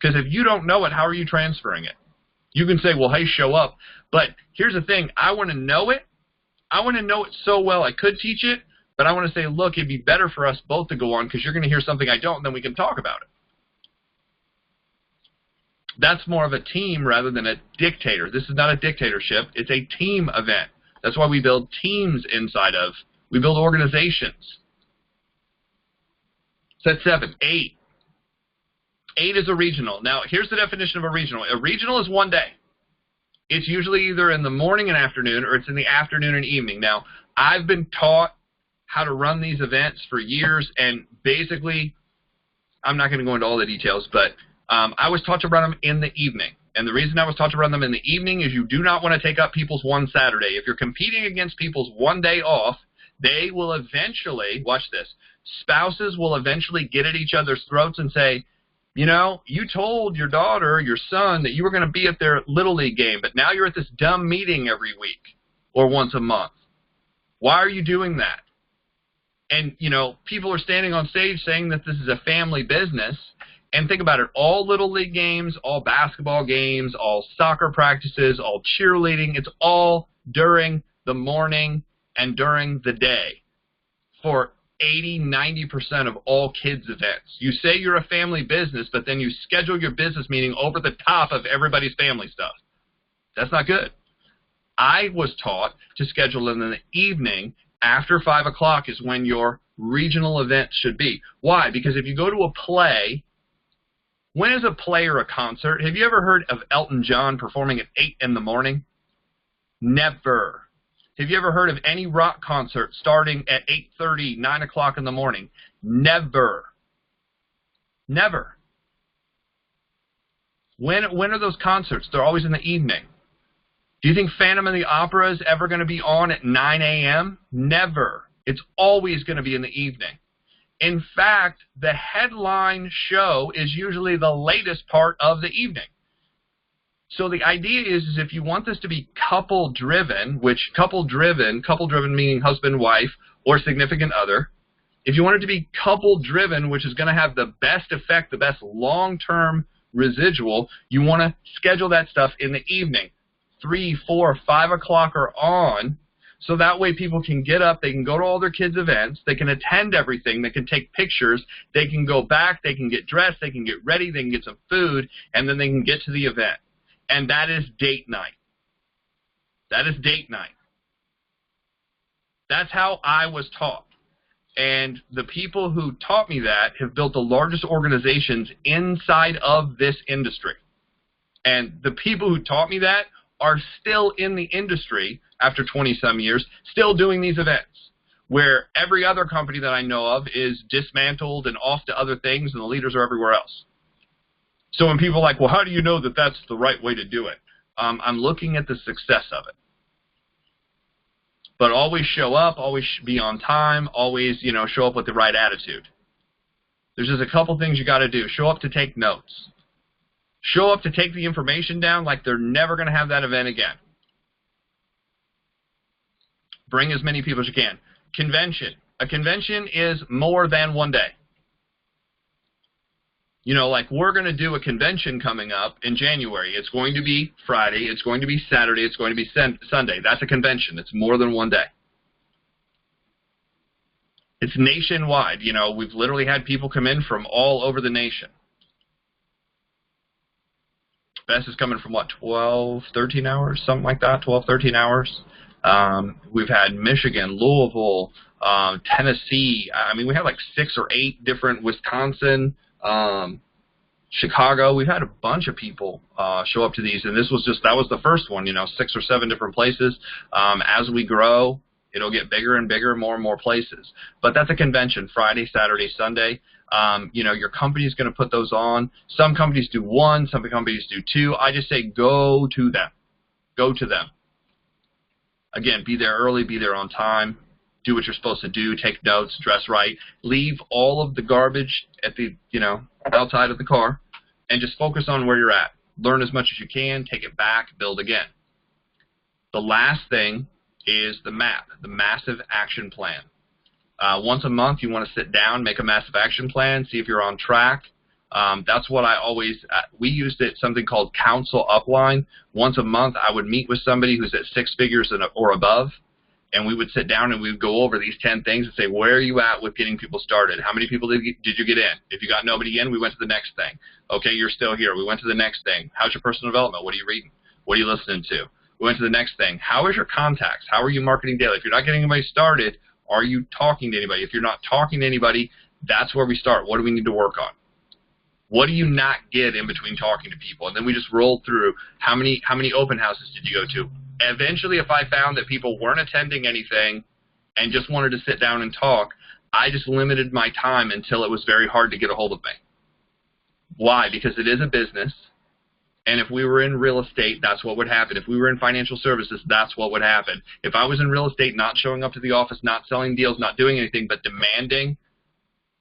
Because if you don't know it, how are you transferring it? You can say, well, hey, show up. But here's the thing. I want to know it. I want to know it so well I could teach it, but I want to say, look, it'd be better for us both to go on because you're going to hear something I don't, and then we can talk about it. That's more of a team rather than a dictator. This is not a dictatorship. It's a team event. That's why we build teams we build organizations. So that's 7. 8. 8 is a regional. Now, here's the definition of a regional. A regional is 1 day. It's usually either in the morning and afternoon, or it's in the afternoon and evening. Now, I've been taught how to run these events for years, and basically, I'm not going to go into all the details, but I was taught to run them in the evening. And the reason I was taught to run them in the evening is you do not want to take up people's one Saturday. If you're competing against people's 1 day off, they will eventually, watch this, spouses will eventually get at each other's throats and say, you told your daughter, your son, that you were going to be at their Little League game, but now you're at this dumb meeting every week or once a month. Why are you doing that? And, you know, people are standing on stage saying that this is a family business. And think about it, all Little League games, all basketball games, all soccer practices, all cheerleading, it's all during the morning and during the day for 80–90% of all kids' events. You say you're a family business, but then you schedule your business meeting over the top of everybody's family stuff. That's not good. I was taught to schedule it in the evening. After 5 o'clock is when your regional events should be. Why? Because if you go to a play, when is a play or a concert? Have you ever heard of Elton John performing at 8 in the morning? Never. Have you ever heard of any rock concert starting at 8:30, 9 o'clock in the morning? Never. Never. When are those concerts? They're always in the evening. Do you think Phantom of the Opera is ever going to be on at 9 a.m.? Never. It's always going to be in the evening. In fact, the headline show is usually the latest part of the evening. So the idea is if you want this to be couple-driven, which couple-driven meaning husband, wife, or significant other, if you want it to be couple-driven, which is going to have the best effect, the best long-term residual, you want to schedule that stuff in the evening. 3, 4, 5 o'clock or on, so that way people can get up, they can go to all their kids' events, they can attend everything, they can take pictures, they can go back, they can get dressed, they can get ready, they can get some food, and then they can get to the event. And that is date night. That is date night. That's how I was taught. And the people who taught me that have built the largest organizations inside of this industry. And the people who taught me that are still in the industry after 20-some years, still doing these events, where every other company that I know of is dismantled and off to other things, and the leaders are everywhere else. So when people are like, well, how do you know that that's the right way to do it? I'm looking at the success of it. But always show up, always be on time, always, you know, show up with the right attitude. There's just a couple things you got to do. Show up to take notes. Show up to take the information down like they're never going to have that event again. Bring as many people as you can. Convention. A convention is more than one day. You know, like we're going to do a convention coming up in January. It's going to be Friday. It's going to be Saturday. It's going to be Sunday. That's a convention. It's more than one day. It's nationwide. You know, we've literally had people come in from all over the nation. Bess is coming from, what, 12, 13 hours, something like that, 12, 13 hours. We've had Michigan, Louisville, Tennessee. I mean, we had like 6 or 8 different, Wisconsin, Chicago. We've had a bunch of people show up to these, and that was the first one, you know, 6 or 7 different places. As we grow, it'll get bigger and bigger, more and more places. But that's a convention, Friday, Saturday, Sunday. You know, your company is going to put those on. Some companies do 1, some companies do 2. I just say go to them. Go to them. Again, be there early, be there on time. Do what you're supposed to do. Take notes, dress right. Leave all of the garbage at the, you know, outside of the car, and just focus on where you're at. Learn as much as you can. Take it back. Build again. The last thing is the MAP, the Massive Action Plan. Once a month, you want to sit down, make a massive action plan, see if you're on track. That's what I always, we used it, something called Council Upline. Once a month, I would meet with somebody who's at 6 figures or above, and we would sit down and we would go over these 10 things and say, where are you at with getting people started? How many people did you get in? If you got nobody in, we went to the next thing. Okay, you're still here. We went to the next thing. How's your personal development? What are you reading? What are you listening to? We went to the next thing. How is your contacts? How are you marketing daily? If you're not getting anybody started, are you talking to anybody? If you're not talking to anybody, that's where we start. What do we need to work on? What do you not get in between talking to people? And then we just rolled through how many open houses did you go to? Eventually, if I found that people weren't attending anything and just wanted to sit down and talk, I just limited my time until it was very hard to get a hold of me. Why? Because it is a business. And if we were in real estate, that's what would happen. If we were in financial services, that's what would happen. If I was in real estate, not showing up to the office, not selling deals, not doing anything, but demanding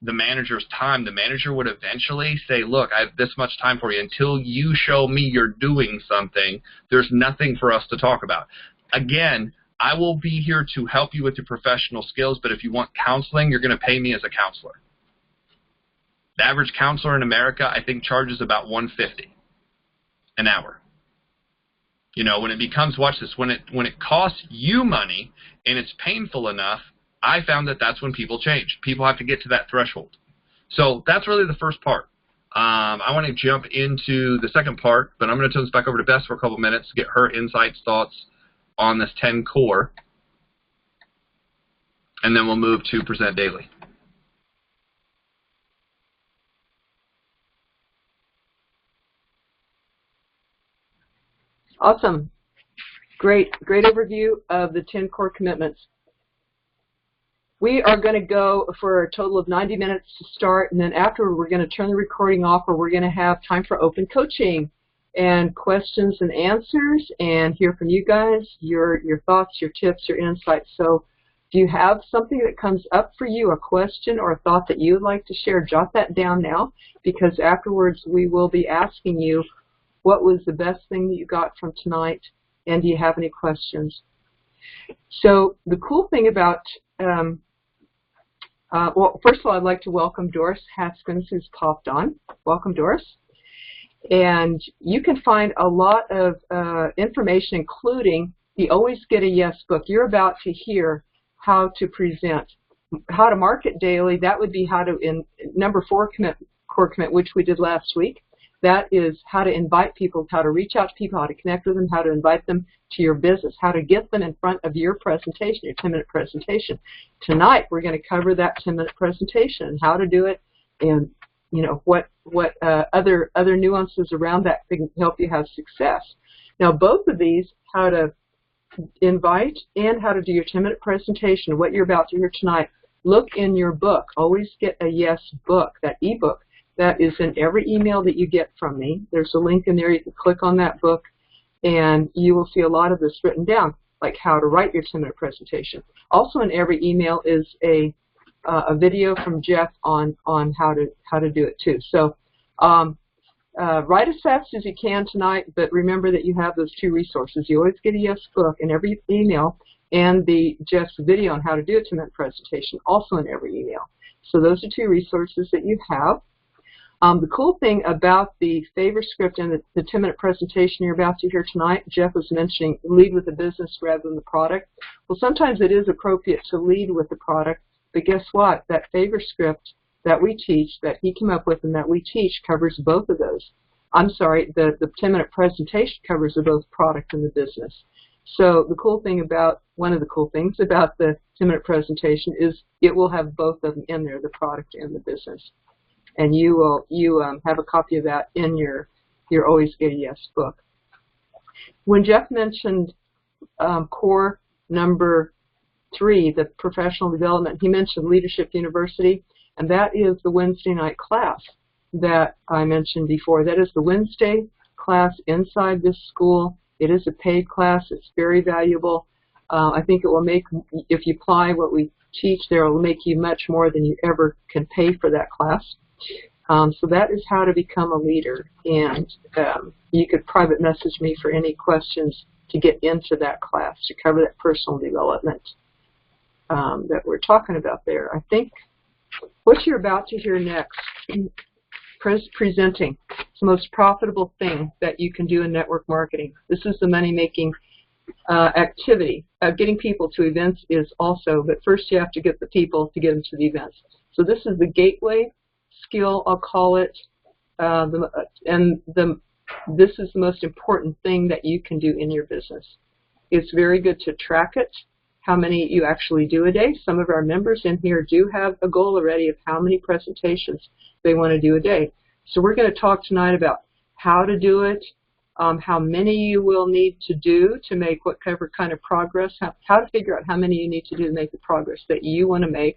the manager's time, the manager would eventually say, look, I have this much time for you. Until you show me you're doing something, there's nothing for us to talk about. Again, I will be here to help you with your professional skills, but if you want counseling, you're going to pay me as a counselor. The average counselor in America, I think, charges about $150 an hour. You know, when it becomes, watch this, when it costs you money and it's painful enough, I found that that's when people change. People have to get to that threshold. So that's really the first part. I want to jump into the second part, but I'm going to turn this back over to Bess for a couple minutes to get her insights, thoughts on this 10 core, and then we'll move to Present Daily. Awesome. Great overview of the 10 core commitments. We are going to go for a total of 90 minutes to start, and then after we're going to turn the recording off, or we're going to have time for open coaching and questions and answers, and hear from you guys, your thoughts, your tips, your insights. So if you have something that comes up for you, a question or a thought that you would like to share, jot that down now, because afterwards we will be asking you what was the best thing that you got from tonight, and do you have any questions? So the cool thing about well, first of all, I'd like to welcome Doris Haskins, who's popped on. Welcome, Doris. And you can find a lot of information, including the Always Get a Yes book. You're about to hear how to present, how to market daily. That would be how to, in number 4 core commit, which we did last week. That is how to invite people, how to reach out to people, how to connect with them, how to invite them to your business, how to get them in front of your presentation, your 10-minute presentation. Tonight, we're going to cover that 10-minute presentation and how to do it, and you know what other nuances around that can help you have success. Now, both of these, how to invite and how to do your 10-minute presentation, what you're about to hear tonight, look in your book. Always Get a Yes book, that ebook. That is in every email that you get from me. There's a link in there. You can click on that book, and you will see a lot of this written down, like how to write your 10-minute presentation. Also in every email is a video from Jeff on how to do it too. So write as fast as you can tonight, but remember that you have those 2 resources. You Always Get a Yes book in every email, and the Jeff's video on how to do a 10-minute presentation also in every email. So those are 2 resources that you have. The cool thing about the favor script and the 10-minute presentation you're about to hear tonight, Jeff was mentioning lead with the business rather than the product. Well, sometimes it is appropriate to lead with the product, but guess what? That favor script that we teach, that he came up with and that we teach, covers both of those. I'm sorry, the 10-minute presentation covers both product and the business. So the cool thing about, one of the cool things about the 10-minute presentation is it will have both of them in there, the product and the business. And you have a copy of that in your Always Get a Yes book. When Jeff mentioned core number 3, the professional development, he mentioned Leadership University, and that is the Wednesday night class that I mentioned before. That is the Wednesday class inside this school. It is a paid class. It's very valuable. I think it will make, if you apply what we teach there, it will make you much more than you ever can pay for that class. So that is how to become a leader, and you could private message me for any questions to get into that class, to cover that personal development that we're talking about there. I think what you're about to hear next, presenting, it's the most profitable thing that you can do in network marketing. This is the money-making activity. Getting people to events is also, but first you have to get the people to get them to the events. So this is the gateway skill, I'll call it, this is the most important thing that you can do in your business. It's very good to track it, how many you actually do a day. Some of our members in here do have a goal already of how many presentations they want to do a day. So we're going to talk tonight about how to do it, how many you will need to do to make whatever kind of progress, how to figure out how many you need to do to make the progress that you want to make,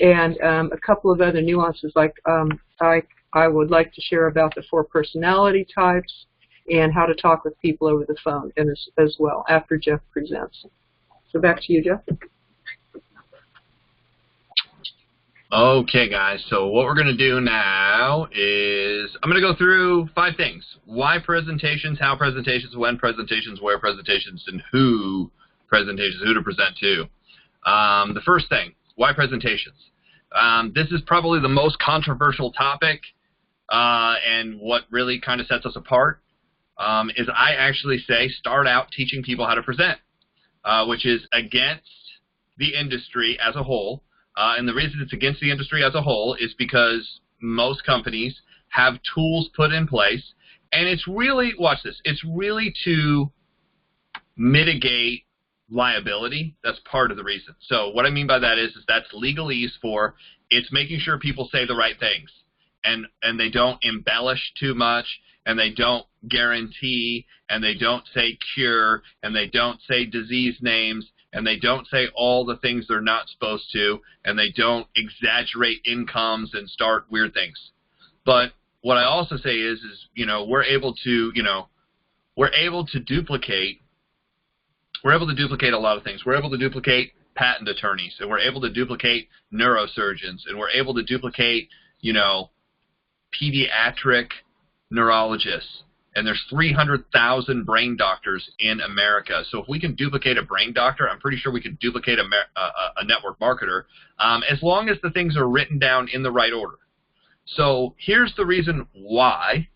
and a couple of other nuances, like I would like to share about the 4 personality types and how to talk with people over the phone as well after Jeff presents. So back to you, Jeff. Okay, guys, so what we're going to do now is I'm going to go through 5 things. Why presentations, how presentations, when presentations, where presentations, and who presentations, who to present to. The first thing, why presentations? This is probably the most controversial topic, and what really kind of sets us apart is I actually say start out teaching people how to present, which is against the industry as a whole. And the reason it's against the industry as a whole is because most companies have tools put in place, and it's really, watch this, it's really to mitigate liability. That's part of the reason. So what I mean by that is that's legalese for it's making sure people say the right things, and they don't embellish too much, and they don't guarantee, and they don't say cure, and they don't say disease names, and they don't say all the things they're not supposed to, and they don't exaggerate incomes and start weird things. But what I also say is you know, we're able to duplicate a lot of things. We're able to duplicate patent attorneys, and we're able to duplicate neurosurgeons, and we're able to duplicate, you know, pediatric neurologists. And there's 300,000 brain doctors in America. So if we can duplicate a brain doctor, I'm pretty sure we can duplicate a network marketer, as long as the things are written down in the right order. So here's the reason why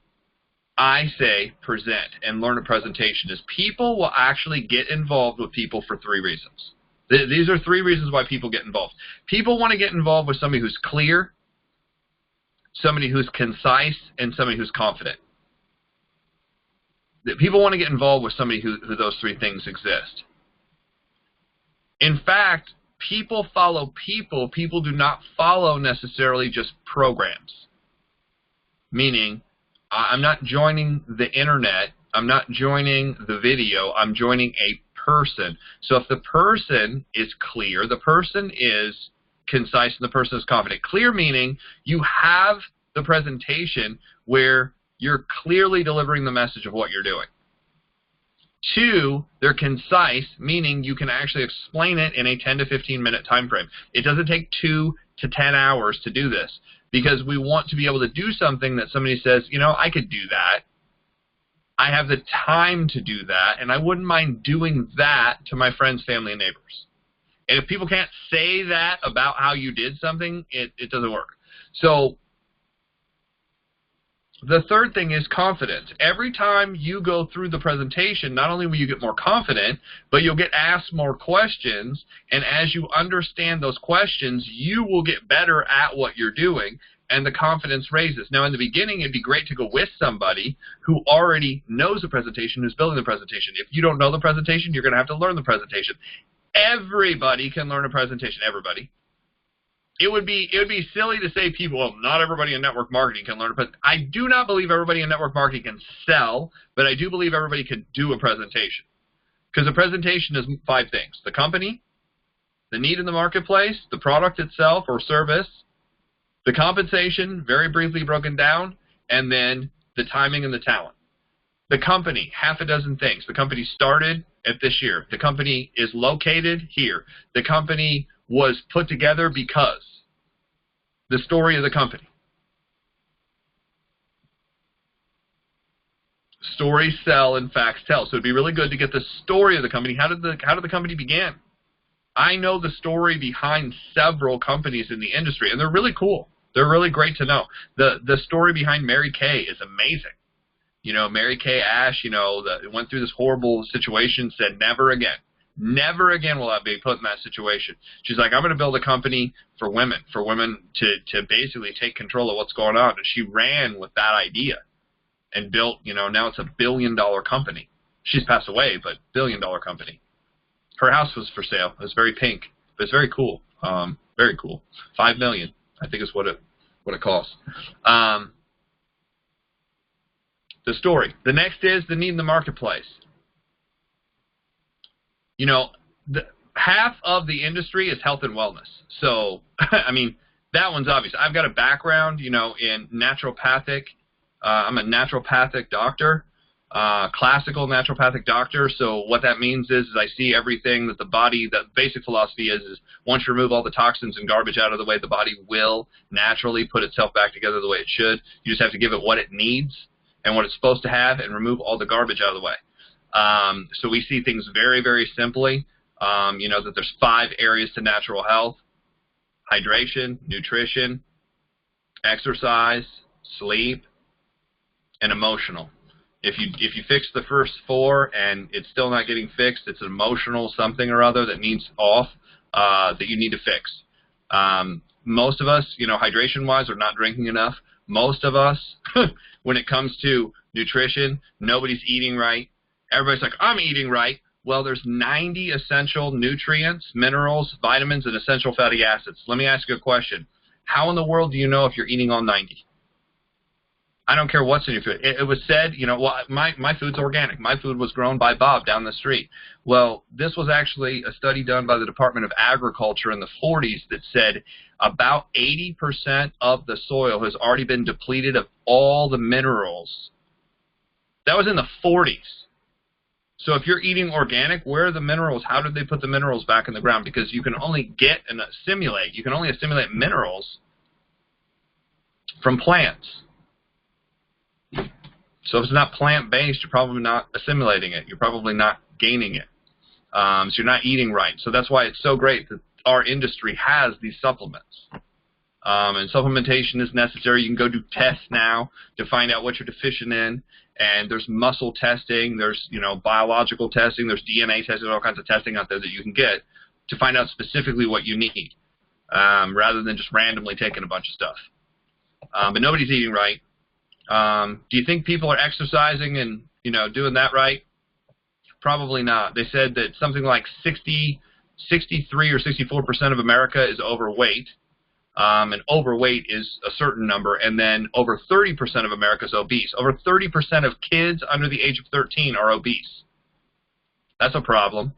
I say present and learn a presentation is people will actually get involved with people for 3 reasons. These are 3 reasons why people get involved. People want to get involved with somebody who's clear, somebody who's concise, and somebody who's confident. People want to get involved with somebody who those 3 things exist. In fact, people follow people. People do not follow necessarily just programs. Meaning, I'm not joining the internet. I'm not joining the video. I'm joining a person. So if the person is clear, the person is concise, and the person is confident. Clear meaning you have the presentation where you're clearly delivering the message of what you're doing. 2, they're concise, meaning you can actually explain it in a 10 to 15 minute time frame. It doesn't take 2 to 10 hours to do this, because we want to be able to do something that somebody says, you know, I could do that. I have the time to do that, and I wouldn't mind doing that to my friends, family, and neighbors. And if people can't say that about how you did something, it doesn't work. So the third thing is confidence. Every time you go through the presentation, not only will you get more confident, but you'll get asked more questions, and as you understand those questions, you will get better at what you're doing, and the confidence raises. Now, in the beginning, it'd be great to go with somebody who already knows the presentation, who's building the presentation. If you don't know the presentation, you're going to have to learn the presentation. Everybody can learn a presentation. Everybody. It would be silly to say people, well, not everybody in network marketing can learn a presentation. I do not believe everybody in network marketing can sell, but I do believe everybody can do a presentation. Because a presentation is 5 things: the company, the need in the marketplace, the product itself or service, the compensation, very briefly broken down, and then the timing and the talent. The company, 6 things. The company started at this year. The company is located here. The company was put together because. The story of the company. Stories sell and facts tell. So it'd be really good to get the story of the company. How did the company begin? I know the story behind several companies in the industry, and they're really cool. They're really great to know. The story behind Mary Kay is amazing. You know, Mary Kay Ash, you know, went through this horrible situation, said never again. Never again will I be put in that situation. She's like, I'm going to build a company for women to basically take control of what's going on. And she ran with that idea and built, you know, now it's a $1 billion company. She's passed away, but $1 billion company. Her house was for sale. It was very pink, but it's very cool. Very cool. $5 million, I think is what it costs. The story. The next is the need in the marketplace. You know, half of the industry is health and wellness. So, I mean, that one's obvious. I've got a background, you know, in naturopathic. I'm a naturopathic doctor, classical naturopathic doctor. So what that means is I see everything that the body, the basic philosophy is once you remove all the toxins and garbage out of the way, the body will naturally put itself back together the way it should. You just have to give it what it needs and what it's supposed to have and remove all the garbage out of the way. So we see things very, very simply. You know that there's 5 areas to natural health: hydration, nutrition, exercise, sleep, and emotional. If you fix the first 4 and it's still not getting fixed, it's an emotional something or other that needs off, that you need to fix. Most of us, you know, hydration-wise, are not drinking enough. Most of us, when it comes to nutrition, nobody's eating right. Everybody's like, I'm eating right. Well, there's 90 essential nutrients, minerals, vitamins, and essential fatty acids. Let me ask you a question. How in the world do you know if you're eating all 90? I don't care what's in your food. It was said, you know, well, my food's organic. My food was grown by Bob down the street. Well, this was actually a study done by the Department of Agriculture in the 40s that said about 80% of the soil has already been depleted of all the minerals. That was in the 40s. So if you're eating organic, where are the minerals? How did they put the minerals back in the ground? Because you can only assimilate minerals from plants. So if it's not plant-based, you're probably not assimilating it. You're probably not gaining it. So you're not eating right. So that's why it's so great that our industry has these supplements. And supplementation is necessary. You can go do tests now to find out what you're deficient in. And there's muscle testing. There's, you know, biological testing. There's DNA testing. All kinds of testing out there that you can get to find out specifically what you need, rather than just randomly taking a bunch of stuff. But nobody's eating right. Do you think people are exercising and, you know, doing that right? Probably not. They said that something like 63 or 64% of America is overweight, and overweight is a certain number, and then over 30% of America is obese. Over 30% of kids under the age of 13 are obese. That's a problem.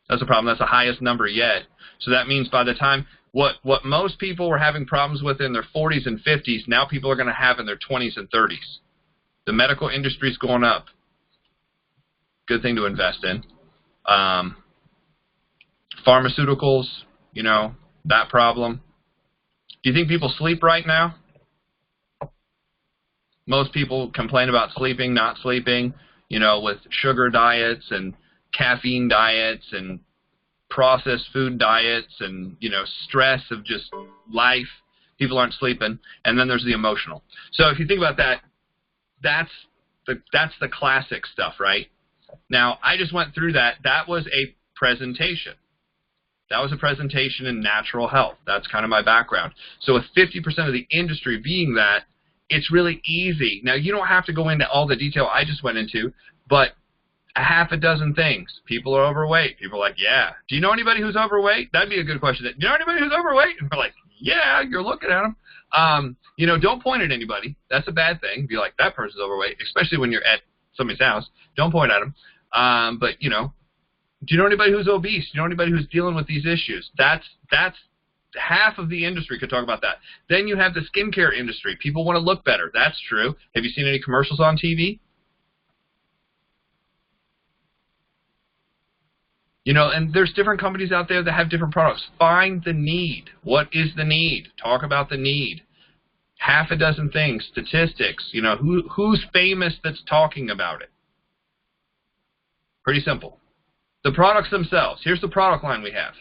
That's a problem. That's the highest number yet. So that means by the time what most people were having problems with in their 40s and 50s, now people are going to have in their 20s and 30s. The medical industry is going up. Good thing to invest in. Pharmaceuticals, you know, that problem. Do you think people sleep right now? Most people complain about sleeping, not sleeping, you know, with sugar diets and caffeine diets and processed food diets and, you know, stress of just life. People aren't sleeping. And then there's the emotional. So if you think about that, that's the classic stuff, right? Now, I just went through that. That was a presentation. That was a presentation in natural health. That's kind of my background. So with 50% of the industry being that, it's really easy. Now, you don't have to go into all the detail I just went into, but a half a dozen things. People are overweight. People are like, yeah. Do you know anybody who's overweight? That'd be a good question. Do you know anybody who's overweight? And we're like, yeah, you're looking at them. You know, don't point at anybody. That's a bad thing. Be like, that person's overweight, especially when you're at somebody's house. Don't point at them. But, you know, do you know anybody who's obese? Do you know anybody who's dealing with these issues? That's half of the industry could talk about that. Then you have the skincare industry. People want to look better. That's true. Have you seen any commercials on TV? You know, and there's different companies out there that have different products. Find the need. What is the need? Talk about the need. Half a dozen things, statistics, you know, who's famous that's talking about it. Pretty simple. The products themselves. Here's the product line we have.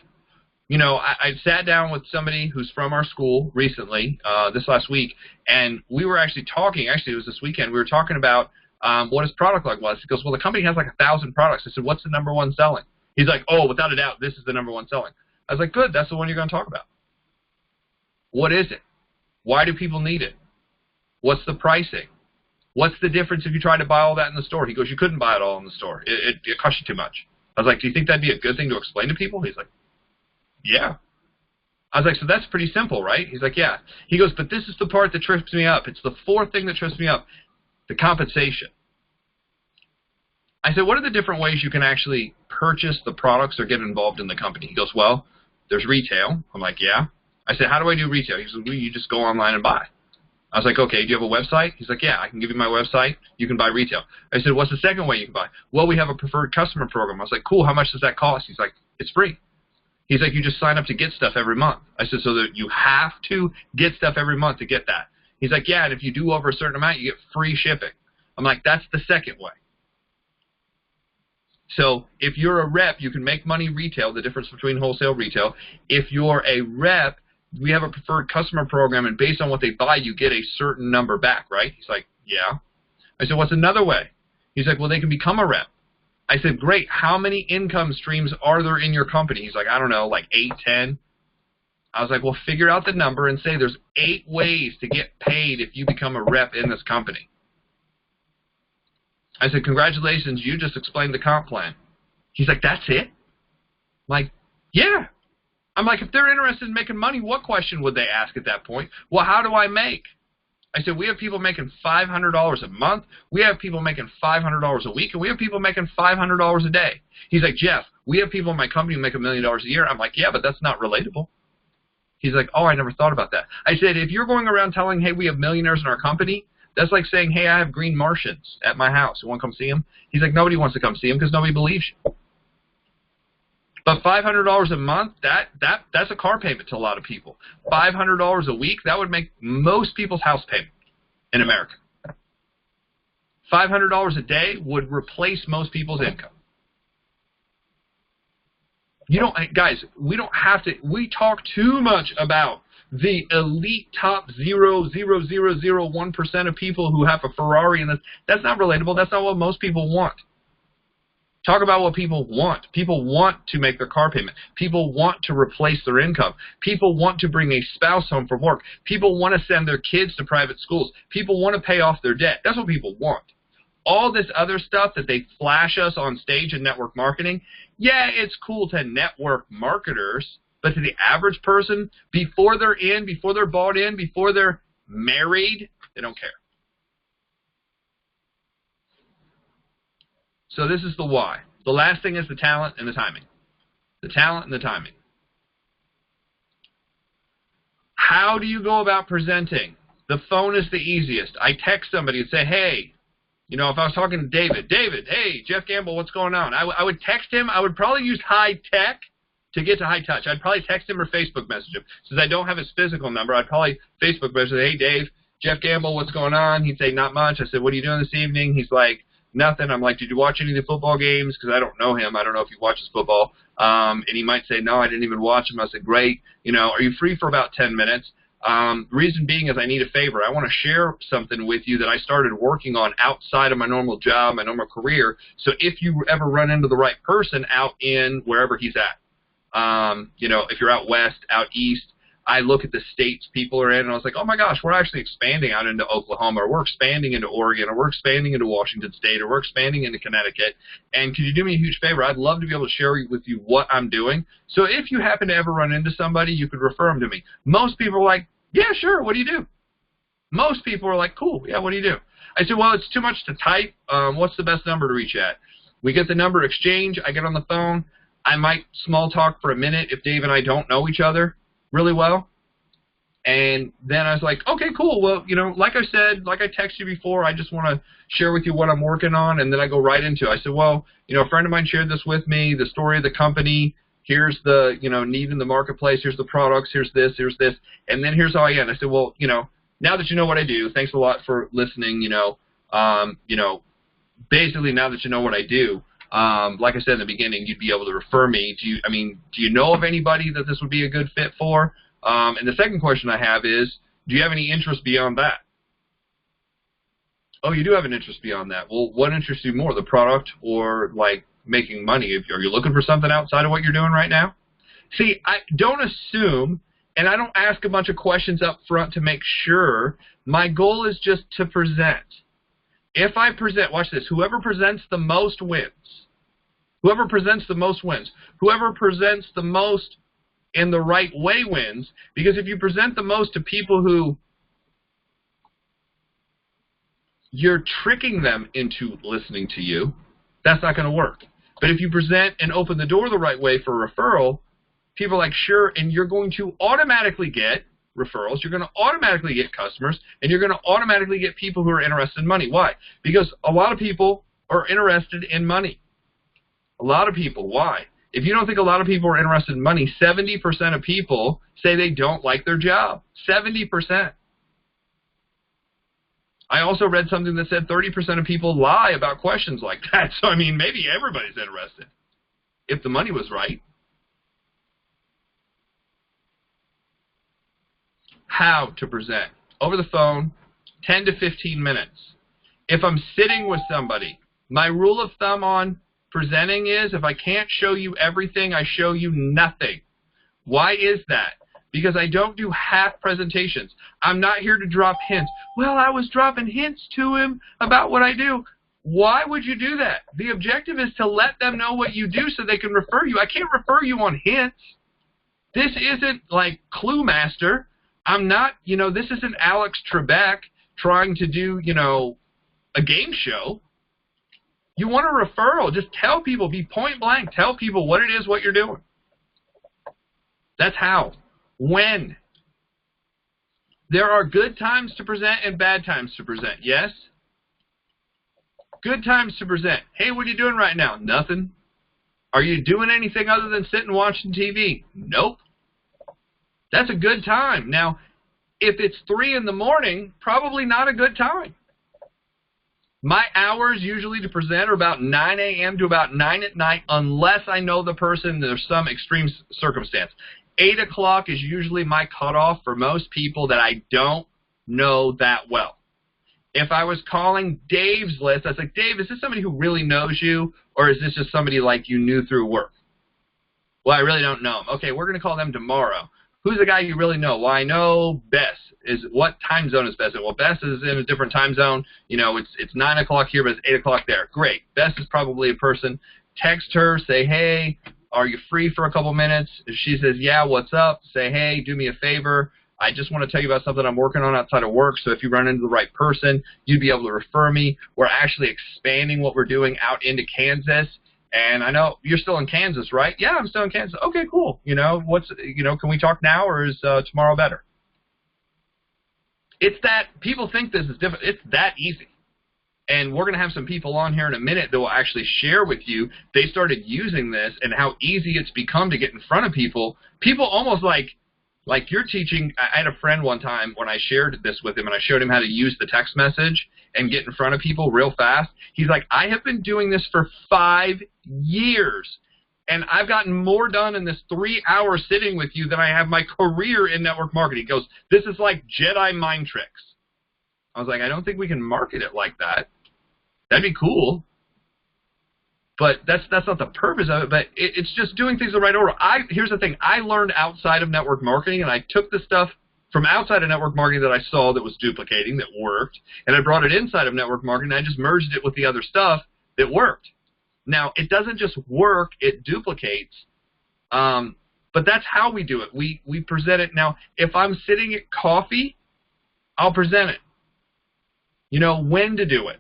You know, I sat down with somebody who's from our school recently, this last week, and we were actually talking, actually it was this weekend, we were talking about what his product line was. He goes, well, the company has like 1,000 products. I said, what's the number one selling? He's like, oh, without a doubt, this is the number one selling. I was like, good, that's the one you're going to talk about. What is it? Why do people need it? What's the pricing? What's the difference if you try to buy all that in the store? He goes, you couldn't buy it all in the store. It costs you too much. I was like, do you think that'd be a good thing to explain to people? He's like, yeah. I was like, so that's pretty simple, right? He's like, yeah. He goes, but this is the part that trips me up. It's the fourth thing that trips me up, the compensation. I said, what are the different ways you can actually purchase the products or get involved in the company? He goes, well, there's retail. I'm like, yeah. I said, how do I do retail? He said, well, you just go online and buy. I was like, okay, do you have a website? He's like, yeah, I can give you my website. You can buy retail. I said, what's the second way you can buy? Well, we have a preferred customer program. I was like, cool, how much does that cost? He's like, it's free. He's like, you just sign up to get stuff every month. I said, so that you have to get stuff every month to get that. He's like, yeah, and if you do over a certain amount, you get free shipping. I'm like, that's the second way. So if you're a rep, you can make money retail, the difference between wholesale and retail. If you're a rep, we have a preferred customer program, and based on what they buy, you get a certain number back, right? He's like, yeah. I said, what's another way? He's like, well, they can become a rep. I said, great. How many income streams are there in your company? He's like, I don't know, like 8, 10. I was like, well, figure out the number and say there's 8 ways to get paid if you become a rep in this company. I said, congratulations, you just explained the comp plan. He's like, that's it? I'm like, yeah. I'm like, if they're interested in making money, what question would they ask at that point? Well, how do I make? I said, we have people making $500 a month. We have people making $500 a week, and we have people making $500 a day. He's like, Jeff, we have people in my company who make $1 million a year. I'm like, yeah, but that's not relatable. He's like, oh, I never thought about that. I said, if you're going around telling, hey, we have millionaires in our company, that's like saying, hey, I have green Martians at my house. You want to come see them? He's like, nobody wants to come see them because nobody believes you. But $500 a month, that's a car payment to a lot of people. $500 a week, that would make most people's house payment in America. $500 a day would replace most people's income. You don't, guys, we don't have to, we talk too much about the elite top 0.0001% of people who have a Ferrari, and that's not relatable. That's not what most people want. Talk about what people want. People want to make their car payment. People want to replace their income. People want to bring a spouse home from work. People want to send their kids to private schools. People want to pay off their debt. That's what people want. All this other stuff that they flash us on stage in network marketing, yeah, it's cool to network marketers, but to the average person, before they're in, before they're bought in, before they're married, they don't care. So this is the why. The last thing is the talent and the timing. The talent and the timing. How do you go about presenting? The phone is the easiest. I text somebody and say, hey, you know, if I was talking to David, hey, Jeff Gamble, what's going on? I would text him. I would probably use high tech to get to high touch. I'd probably text him or Facebook message him. Since I don't have his physical number, I'd probably Facebook message him, hey, Dave, Jeff Gamble, what's going on? He'd say, not much. I said, what are you doing this evening? He's like, nothing. I'm like, did you watch any of the football games? Because I don't know him. I don't know if he watches football. And he might say, no, I didn't even watch him. I said, great. You know, are you free for about 10 minutes? Reason being is I need a favor. I want to share something with you that I started working on outside of my normal job, my normal career. So if you ever run into the right person out in wherever he's at, you know, if you're out west, out east, I look at the states people are in, and I was like, oh my gosh, we're actually expanding out into Oklahoma, or we're expanding into Oregon, or we're expanding into Washington State, or we're expanding into Connecticut. And could you do me a huge favor? I'd love to be able to share with you what I'm doing. So if you happen to ever run into somebody, you could refer them to me. Most people are like, yeah, sure, what do you do? Most people are like, cool, yeah, what do you do? I said, well, it's too much to type. What's the best number to reach at? We get the number exchange. I get on the phone. I might small talk for a minute if Dave and I don't know each other really well. And then I was like, okay, cool. Well, you know, like I said, like I texted you before, I just want to share with you what I'm working on. And then I go right into it. I said, well, you know, a friend of mine shared this with me, the story of the company. Here's the, you know, need in the marketplace. Here's the products. Here's this. Here's this. And then here's how I end. I said, well, you know, now that you know what I do, thanks a lot for listening. You know, basically now that you know what I do, like I said in the beginning, you'd be able to refer me. Do you know of anybody that this would be a good fit for? And the second question I have is, do you have any interest beyond that? Oh, you do have an interest beyond that. Well, what interests you more, the product or like making money? Are you looking for something outside of what you're doing right now? See, I don't assume, and I don't ask a bunch of questions up front to make sure. My goal is just to present. If I present, watch this, whoever presents the most wins. Whoever presents the most wins. Whoever presents the most in the right way wins, because if you present the most to people who you're tricking them into listening to you, that's not going to work. But if you present and open the door the right way for referral, people are like, sure, and you're going to automatically get referrals, you're going to automatically get customers, and you're going to automatically get people who are interested in money. Why? Because a lot of people are interested in money. A lot of people. Why? If you don't think a lot of people are interested in money, 70% of people say they don't like their job. 70%. I also read something that said 30% of people lie about questions like that. So, I mean, maybe everybody's interested if the money was right. How to present. Over the phone, 10 to 15 minutes. If I'm sitting with somebody, my rule of thumb on presenting is if I can't show you everything, I show you nothing. Why is that? Because I don't do half presentations. I'm not here to drop hints. Well, I was dropping hints to him about what I do. Why would you do that? The objective is to let them know what you do so they can refer you. I can't refer you on hints. This isn't like Clue Master. I'm not, this isn't Alex Trebek trying to do, a game show. You want a referral, just tell people, be point blank, tell people what it is, what you're doing. That's how. When? There are good times to present and bad times to present, yes? Good times to present. Hey, what are you doing right now? Nothing. Are you doing anything other than sitting watching TV? Nope. That's a good time. Now, if it's 3 in the morning, probably not a good time. My hours usually to present are about 9 a.m. to about 9 at night, unless I know the person, there's some extreme circumstance. 8 o'clock is usually my cutoff for most people that I don't know that well. If I was calling Dave's list, I was like, Dave, is this somebody who really knows you, or is this just somebody like you knew through work? Well, I really don't know him. Okay, we're going to call them tomorrow. Who's the guy you really know? Well, I know Bess. What time zone is Bess in? Well, Bess is in a different time zone. It's 9 o'clock here, but it's 8 o'clock there. Great. Bess is probably a person. Text her, say, hey, are you free for a couple minutes? If she says, yeah, what's up? Say, hey, do me a favor. I just want to tell you about something I'm working on outside of work, so if you run into the right person, you'd be able to refer me. We're actually expanding what we're doing out into Kansas. And I know you're still in Kansas, right? Yeah, I'm still in Kansas. Okay, cool. Can we talk now, or is tomorrow better? It's that people think this is different. It's that easy. And we're going to have some people on here in a minute that will actually share with you. They started using this and how easy it's become to get in front of people. People almost like you're teaching. I had a friend one time when I shared this with him, and I showed him how to use the text message and get in front of people real fast. He's like, I have been doing this for 5 years, and I've gotten more done in this 3 hours sitting with you than I have my career in network marketing. He goes, this is like Jedi mind tricks. I was like, I don't think we can market it like that. That'd be cool. But that's not the purpose of it, but it's just doing things the right order. Here's the thing. I learned outside of network marketing, and I took the stuff from outside of network marketing that I saw that was duplicating, that worked, and I brought it inside of network marketing, and I just merged it with the other stuff that worked. Now, it doesn't just work, it duplicates, but that's how we do it. We present it. Now, if I'm sitting at coffee, I'll present it. When to do it.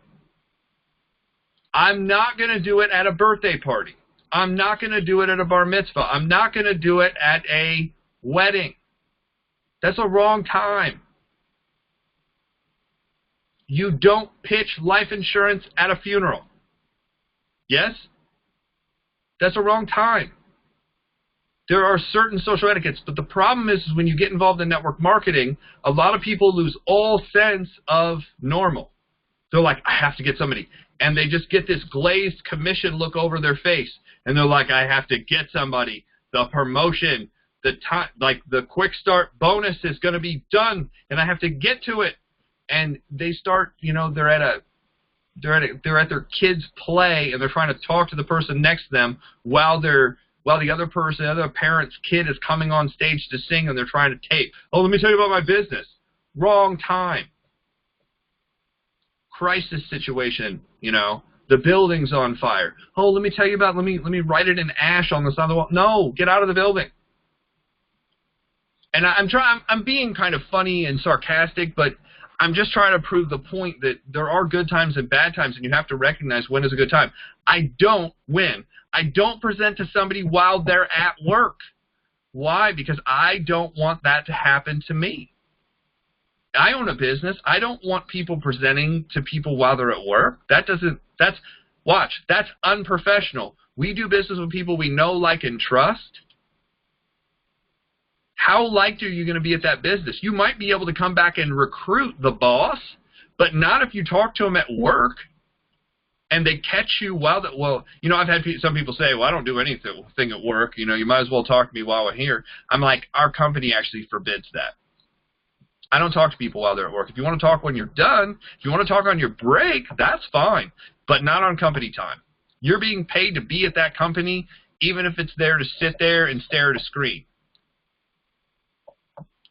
I'm not going to do it at a birthday party. I'm not going to do it at a bar mitzvah. I'm not going to do it at a wedding. That's a wrong time. You don't pitch life insurance at a funeral. Yes? That's a wrong time. There are certain social etiquettes, but the problem is when you get involved in network marketing, a lot of people lose all sense of normal. They're like, I have to get somebody. And they just get this glazed commission look over their face. And they're like, I have to get somebody. The promotion, the time, like the quick start bonus is going to be done, and I have to get to it. And they start, they're at their kid's play, and they're trying to talk to the person next to them while the other parent's kid is coming on stage to sing, and they're trying to tape. Oh, let me tell you about my business. Wrong time. Crisis situation, the building's on fire. Oh, let me tell you about, let me write it in ash on the side of the wall. No, get out of the building. And I'm being kind of funny and sarcastic, but I'm just trying to prove the point that there are good times and bad times, and you have to recognize when is a good time. I don't present to somebody while they're at work. Why? Because I don't want that to happen to me. I own a business. I don't want people presenting to people while they're at work. That's unprofessional. We do business with people we know, like, and trust. How liked are you going to be at that business? You might be able to come back and recruit the boss, But not if you talk to them at work and they catch you while that. Well, you know, I've had some people say, well, I don't do anything at work. You know, you might as well talk to me while we're here. I'm like, our company actually forbids that. I don't talk to people while they're at work. If you want to talk when you're done, if you want to talk on your break, that's fine, but not on company time. You're being paid to be at that company, even if it's there to sit there and stare at a screen.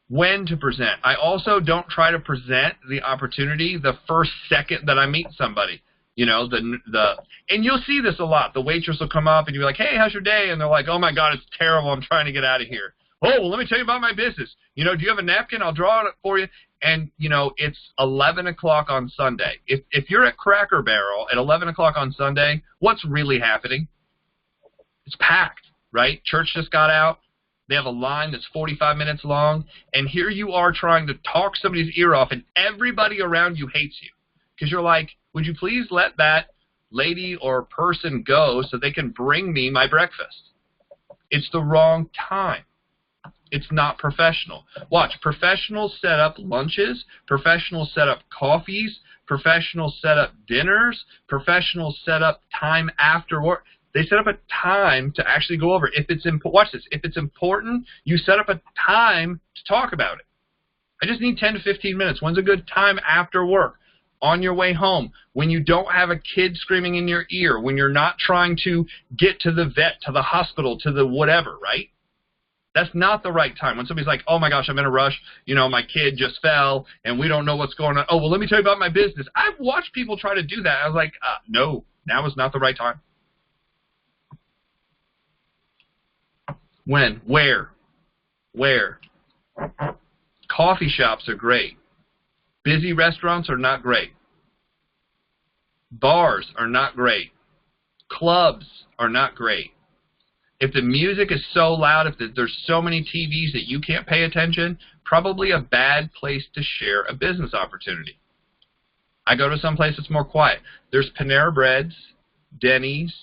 When to present. I also don't try to present the opportunity the first second that I meet somebody. You know, and you'll see this a lot. The waitress will come up and you'll be like, hey, how's your day? And they're like, oh my God, it's terrible. I'm trying to get out of here. Oh, well, let me tell you about my business. You know, do you have a napkin? I'll draw it for you. And, you know, it's 11 o'clock on Sunday. If you're at Cracker Barrel at 11 o'clock on Sunday, what's really happening? It's packed, right? Church just got out. They have a line that's 45 minutes long. And here you are trying to talk somebody's ear off, and everybody around you hates you. Because you're like, would you please let that lady or person go so they can bring me my breakfast? It's the wrong time. It's not professional. Watch, professionals set up lunches, professionals set up coffees, professionals set up dinners, professionals set up time after work. They set up a time to actually go over. If it's watch this. If it's important, you set up a time to talk about it. I just need 10 to 15 minutes. When's a good time after work? On your way home, when you don't have a kid screaming in your ear, when you're not trying to get to the vet, to the hospital, to the whatever, right? That's not the right time. When somebody's like, oh my gosh, I'm in a rush, you know, my kid just fell and we don't know what's going on. Oh, well, let me tell you about my business. I've watched people try to do that. I was like, no, now is not the right time. When? Where? Where? Coffee shops are great. Busy restaurants are not great. Bars are not great. Clubs are not great. If the music is so loud, if there's so many TVs that you can't pay attention, probably a bad place to share a business opportunity. I go to some place that's more quiet. There's Panera Breads, Denny's,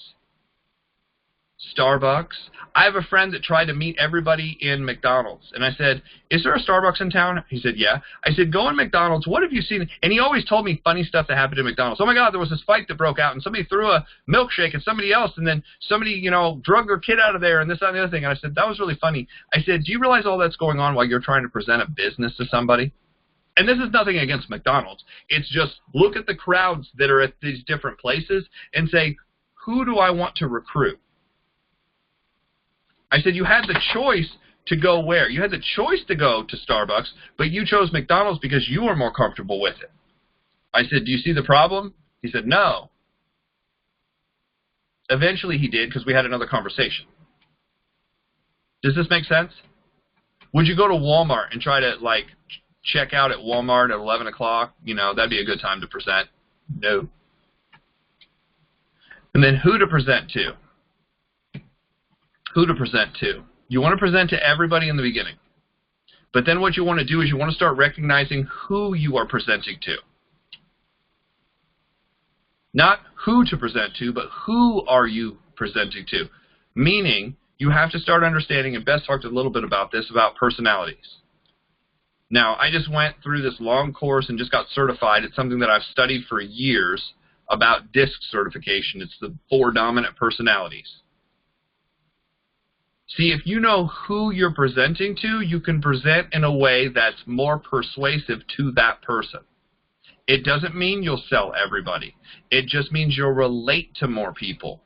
Starbucks. I have a friend that tried to meet everybody in McDonald's. And I said, is there a Starbucks in town? He said, yeah. I said, go in McDonald's. What have you seen? And he always told me funny stuff that happened in McDonald's. Oh, my God, there was this fight that broke out, and somebody threw a milkshake at somebody else, and then somebody, you know, drug their kid out of there, and this, that, and the other thing. And I said, that was really funny. I said, do you realize all that's going on while you're trying to present a business to somebody? And this is nothing against McDonald's. It's just look at the crowds that are at these different places and say, who do I want to recruit? I said, you had the choice to go where? You had the choice to go to Starbucks, but you chose McDonald's because you were more comfortable with it. I said, do you see the problem? He said, no. Eventually he did because we had another conversation. Does this make sense? Would you go to Walmart and try to, like, check out at Walmart at 11 o'clock? You know, that'd be a good time to present. No. And then who to present to? Who to present to. You want to present to everybody in the beginning. But then what you want to do is you want to start recognizing who you are presenting to. Not who to present to, but who are you presenting to. Meaning, you have to start understanding, and Bess talked a little bit about this, about personalities. Now, I just went through this long course and just got certified. It's something that I've studied for years about DISC certification. It's the 4 dominant personalities. See, if you know who you're presenting to, you can present in a way that's more persuasive to that person. It doesn't mean you'll sell everybody. It just means you'll relate to more people.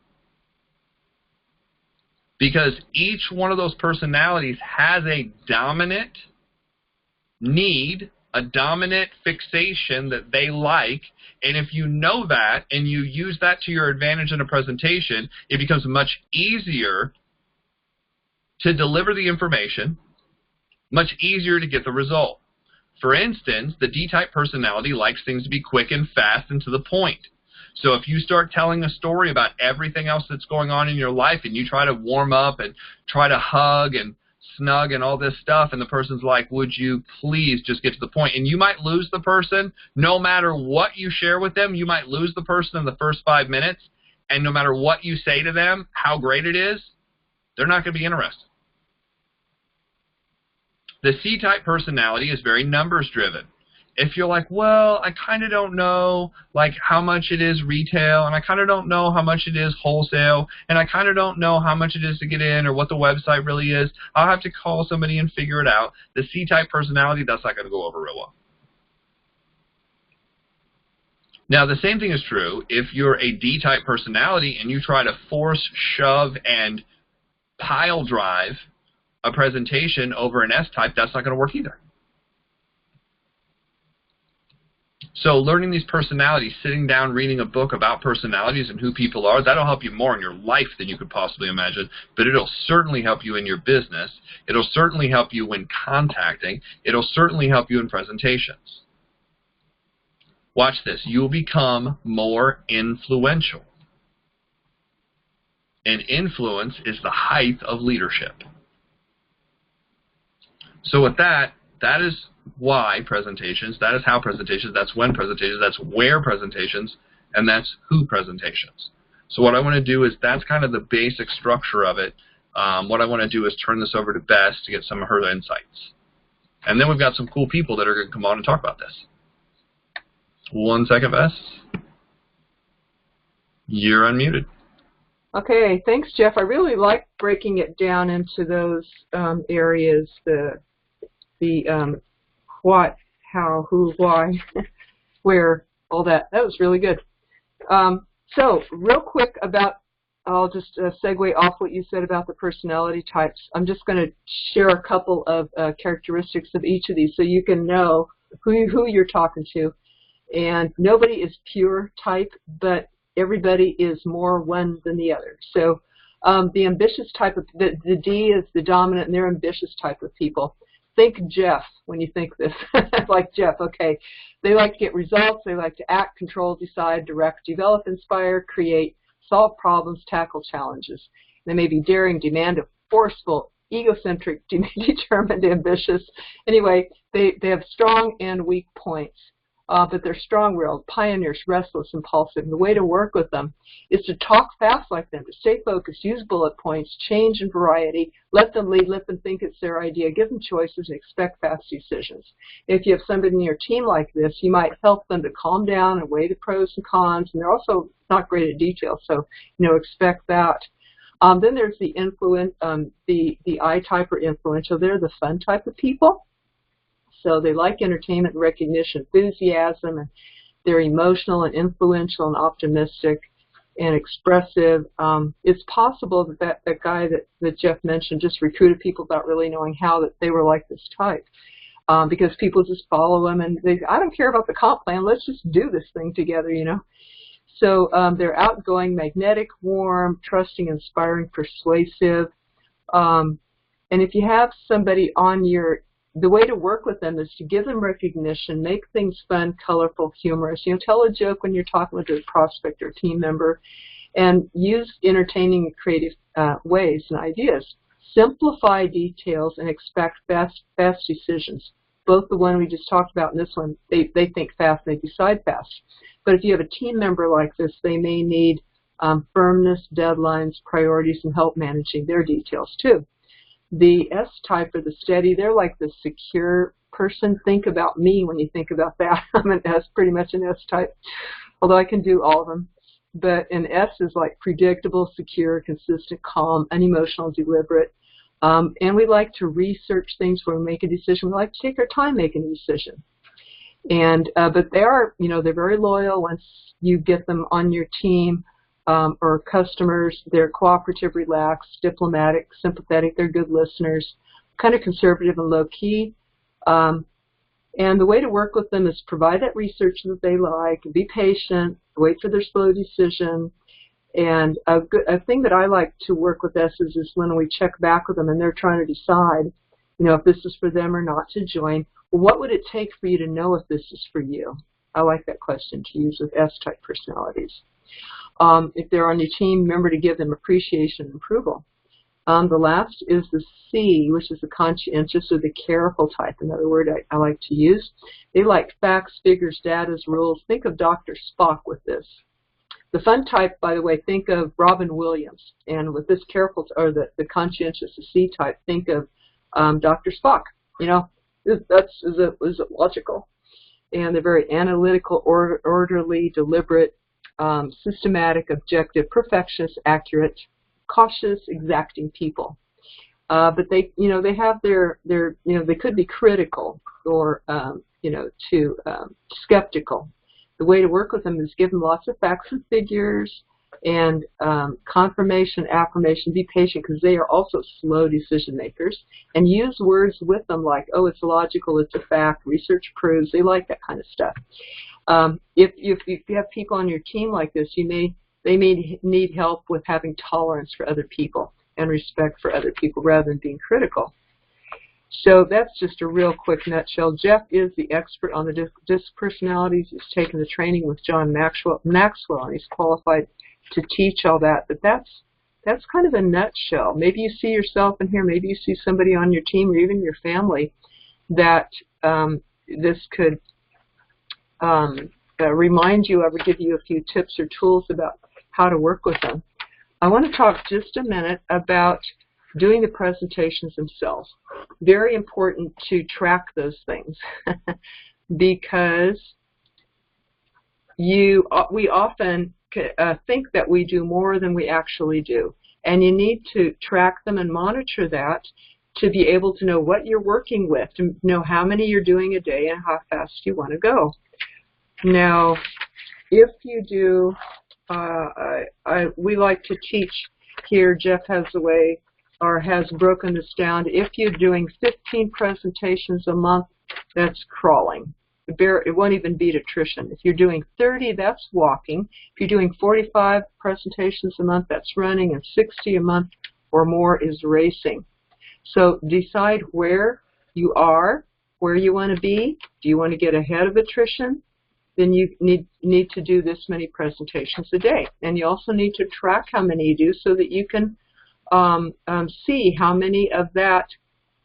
Because each one of those personalities has a dominant need, a dominant fixation that they like, and if you know that and you use that to your advantage in a presentation, it becomes much easier to deliver the information, much easier to get the result. For instance, the D-type personality likes things to be quick and fast and to the point. So if you start telling a story about everything else that's going on in your life and you try to warm up and try to hug and snug and all this stuff, and the person's like, would you please just get to the point? And you might lose the person. No matter what you share with them, you might lose the person in the first 5 minutes, and no matter what you say to them, how great it is, they're not going to be interested. The C-type personality is very numbers driven. If you're like, well, I kind of don't know like how much it is retail, and I kind of don't know how much it is wholesale, and I kind of don't know how much it is to get in or what the website really is, I'll have to call somebody and figure it out. The C-type personality, that's not going to go over real well. Now, the same thing is true if you're a D-type personality and you try to force, shove, and pile drive a presentation over an S-type, that's not going to work either. So learning these personalities, sitting down, reading a book about personalities and who people are, that'll help you more in your life than you could possibly imagine, but it'll certainly help you in your business. It'll certainly help you when contacting. It'll certainly help you in presentations. Watch this. You'll become more influential. And influence is the height of leadership. So with that, that is why presentations, that is how presentations, that's when presentations, that's where presentations, and that's who presentations. So what I want to do is, that's kind of the basic structure of it. What I want to do is turn this over to Bess to get some of her insights. And then we've got some cool people that are going to come on and talk about this. 1 second, Bess. You're unmuted. Okay, thanks, Jeff. I really like breaking it down into those areas, the what, how, who, why, where, all that. That was really good. So real quick about, I'll just segue off what you said about the personality types. I'm just going to share a couple of characteristics of each of these so you can know who you're talking to. And nobody is pure type, but everybody is more one than the other. So the ambitious type of, the D is the dominant, and they're ambitious type of people. Think Jeff when you think this. Like Jeff, okay. They like to get results. They like to act, control, decide, direct, develop, inspire, create, solve problems, tackle challenges. They may be daring, demanding, forceful, egocentric, determined, ambitious. Anyway, they have strong and weak points. But they're strong-willed, pioneers, restless, impulsive. And the way to work with them is to talk fast like them, to stay focused, use bullet points, change and variety, let them lead, let them think it's their idea, give them choices, and expect fast decisions. If you have somebody in your team like this, you might help them to calm down and weigh the pros and cons, and they're also not great at detail, so expect that. Then there's the the I-type or influential. They're the fun type of people. So they like entertainment and recognition, enthusiasm, and they're emotional and influential and optimistic and expressive. It's possible that that guy that Jeff mentioned just recruited people without really knowing how that they were like this type, because people just follow them and I don't care about the comp plan, let's just do this thing together, So they're outgoing, magnetic, warm, trusting, inspiring, persuasive. And if you have somebody on the way to work with them is to give them recognition, make things fun, colorful, humorous. Tell a joke when you're talking with a prospect or team member, and use entertaining and creative ways and ideas. Simplify details and expect fast decisions. Both the one we just talked about and this one, they think fast, they decide fast. But if you have a team member like this, they may need firmness, deadlines, priorities, and help managing their details too. The S-type or the steady, they're like the secure person. Think about me when you think about that. I'm an S, pretty much an S-type, although I can do all of them. But an S is like predictable, secure, consistent, calm, unemotional, deliberate. And we like to research things when we make a decision. We like to take our time making a decision. And but they are, they're very loyal once you get them on your team. Or customers, they're cooperative, relaxed, diplomatic, sympathetic, they're good listeners, kind of conservative and low-key. And the way to work with them is provide that research that they like, be patient, wait for their slow decision. And a thing that I like to work with S's is when we check back with them and they're trying to decide, if this is for them or not to join. Well, what would it take for you to know if this is for you? I like that question to use with S-type personalities. If they're on your team, remember to give them appreciation and approval. The last is the C, which is the conscientious or the careful type, another word I like to use. They like facts, figures, data, rules. Think of Dr. Spock with this. The fun type, by the way, think of Robin Williams. And with this careful, or the conscientious, the C type, think of Dr. Spock. Is it logical? and they're very analytical, orderly, deliberate, systematic, objective, perfectionist, accurate, cautious, exacting people. But they, they have they could be critical or, skeptical. The way to work with them is give them lots of facts and figures and confirmation, affirmation. Be patient because they are also slow decision makers. And use words with them like, oh, it's logical, it's a fact, research proves. They like that kind of stuff. If you have people on your team like this, they may need help with having tolerance for other people and respect for other people rather than being critical. So that's just a real quick nutshell. Jeff is the expert on the DISC personalities. He's taken the training with John Maxwell, and he's qualified to teach all that. But that's kind of a nutshell. Maybe you see yourself in here. Maybe you see somebody on your team or even your family that this could remind you of or give you a few tips or tools about how to work with them. I want to talk just a minute about doing the presentations themselves. Very important to track those things because we often think that we do more than we actually do. And you need to track them and monitor that to be able to know what you're working with, to know how many you're doing a day and how fast you want to go. Now, if you do, we like to teach here, Jeff has a way, or has broken this down. If you're doing 15 presentations a month, that's crawling. It won't even beat attrition. If you're doing 30, that's walking. If you're doing 45 presentations a month, that's running, and 60 a month or more is racing. So decide where you are, where you want to be. Do you want to get ahead of attrition? Then you need to do this many presentations a day. And you also need to track how many you do so that you can see how many of that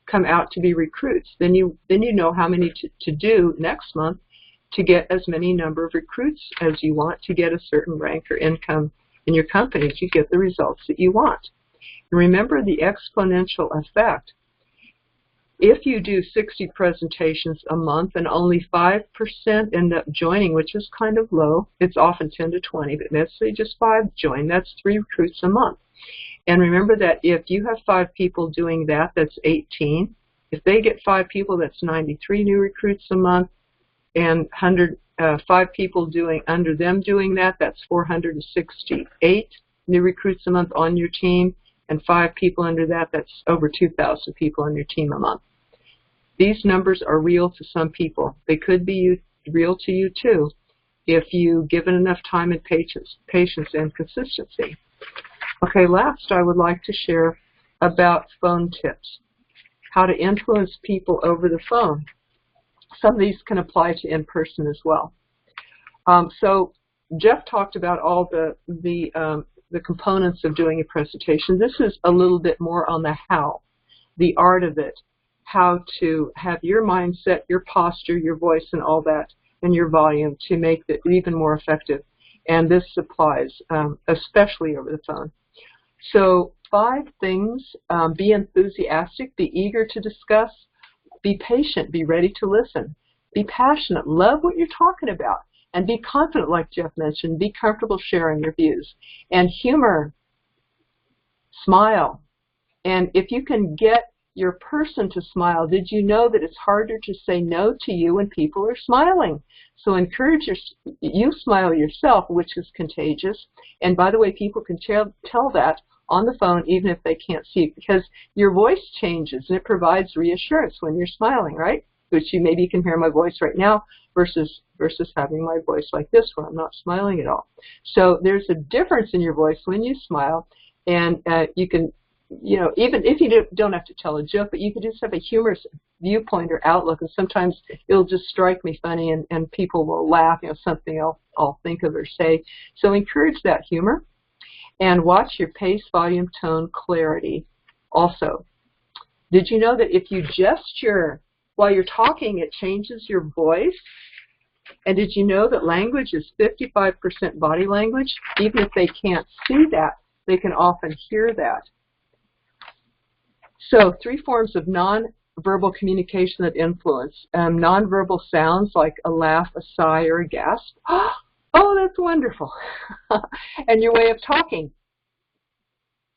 come out to be recruits. Then you know how many to do next month to get as many number of recruits as you want to get a certain rank or income in your company to get the results that you want. And remember the exponential effect. If you do 60 presentations a month and only 5% end up joining, which is kind of low, it's often 10 to 20, but let's say just 5 join, that's 3 recruits a month. And remember that if you have 5 people doing that, that's 18. If they get 5 people, that's 93 new recruits a month. And 5 people under them doing that, that's 468 new recruits a month on your team. And 5 people under that, that's over 2,000 people on your team a month. These numbers are real to some people. They could be real to you too if you give it enough time and patience and consistency. Okay, last I would like to share about phone tips, how to influence people over the phone. Some of these can apply to in-person as well. So Jeff talked about all the components of doing a presentation. This is a little bit more on the how, the art of it, how to have your mindset, your posture, your voice, and all that, and your volume to make it even more effective. And this applies especially over the phone. So 5 things: be enthusiastic, be eager to discuss, be patient, be ready to listen, be passionate, love what you're talking about, and be confident, like Jeff mentioned, be comfortable sharing your views. And humor, smile. And if you can get your person to smile, did you know that it's harder to say no to you when people are smiling? So encourage you smile yourself, which is contagious. And by the way, people can tell that on the phone even if they can't see it, because your voice changes and it provides reassurance when you're smiling, right? Which maybe you can hear my voice right now versus having my voice like this where I'm not smiling at all. So there's a difference in your voice when you smile, and you can, even if you don't have to tell a joke, but you can just have a humorous viewpoint or outlook, and sometimes it'll just strike me funny and people will laugh, something I'll think of or say. So encourage that humor and watch your pace, volume, tone, clarity also. Did you know that if you gesture while you're talking, it changes your voice? And did you know that language is 55% body language? Even if they can't see that, they can often hear that. So 3 forms of verbal communication that influence. Nonverbal sounds like a laugh, a sigh, or a gasp. Oh, that's wonderful. And your way of talking.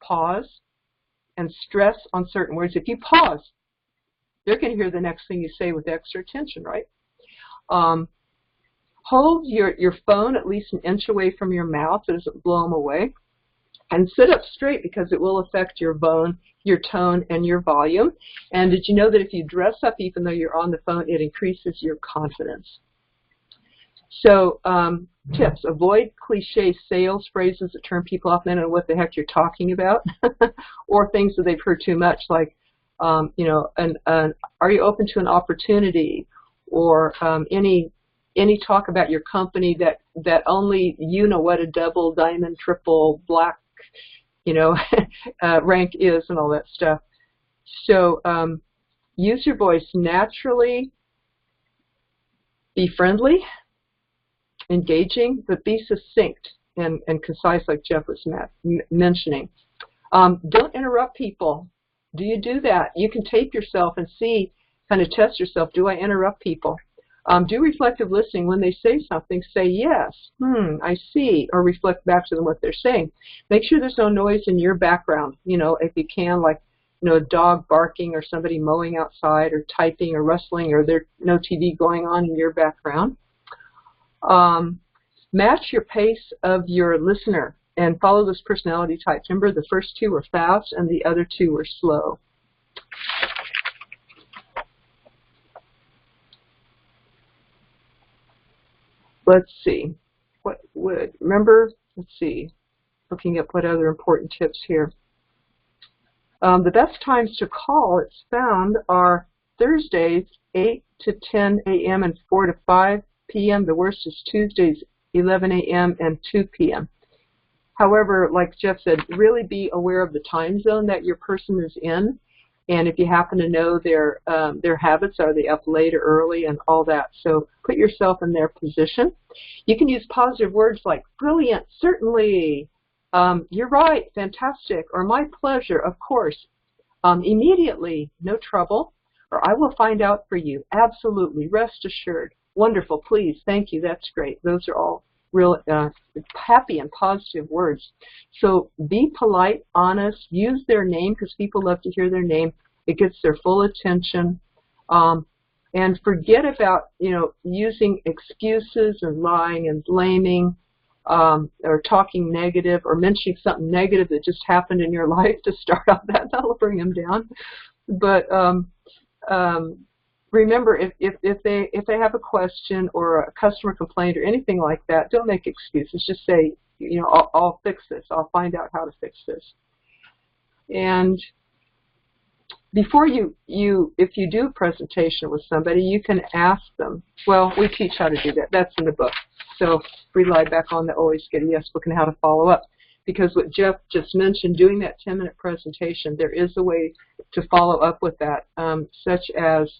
Pause and stress on certain words. If you pause, they're going to hear the next thing you say with extra attention, right? Hold your phone at least an inch away from your mouth so it doesn't blow them away. And sit up straight because it will affect your bone, your tone, and your volume. And did you know that if you dress up even though you're on the phone, it increases your confidence? So tips: avoid cliche sales phrases that turn people off. They don't know what the heck you're talking about, or things that they've heard too much, like are you open to an opportunity, or any talk about your company that only you know what a double, diamond, triple, black, rank is, and all that stuff. So use your voice naturally. Be friendly, engaging, but be succinct and concise, like Jeff was mentioning. Don't interrupt people. Do you do that? You can tape yourself and see, kind of test yourself. Do I interrupt people? Do reflective listening. When they say something, say yes, I see, or reflect back to them what they're saying. Make sure there's no noise in your background, if you can, like a dog barking or somebody mowing outside or typing or rustling, or there's no TV going on in your background. Match your pace of your listener and follow this personality type. Remember, the first two were fast and the other two were slow. Let's see. Let's see, looking at what other important tips here. The best times to call, it's found, are Thursdays, 8 to 10 a.m. and 4 to 5 p.m. The worst is Tuesdays, 11 a.m. and 2 p.m. However, like Jeff said, really be aware of the time zone that your person is in. And if you happen to know their habits, are they up late or early, and all that. So put yourself in their position. You can use positive words like brilliant, certainly, you're right, fantastic, or my pleasure, of course, immediately, no trouble, or I will find out for you, absolutely, rest assured, wonderful, please, thank you, that's great. Those are all real happy and positive words. So be polite, honest, use their name, because people love to hear their name. It gets their full attention. And forget about, using excuses and lying and blaming, or talking negative, or mentioning something negative that just happened in your life to start off that. That'll bring them down. But remember, if they have a question or a customer complaint or anything like that, don't make excuses. Just say, I'll fix this. I'll find out how to fix this. And before if you do a presentation with somebody, you can ask them. Well, we teach how to do that. That's in the book. So rely back on the Always Get a Yes book and how to follow up. Because what Jeff just mentioned, doing that 10-minute presentation, there is a way to follow up with that, such as,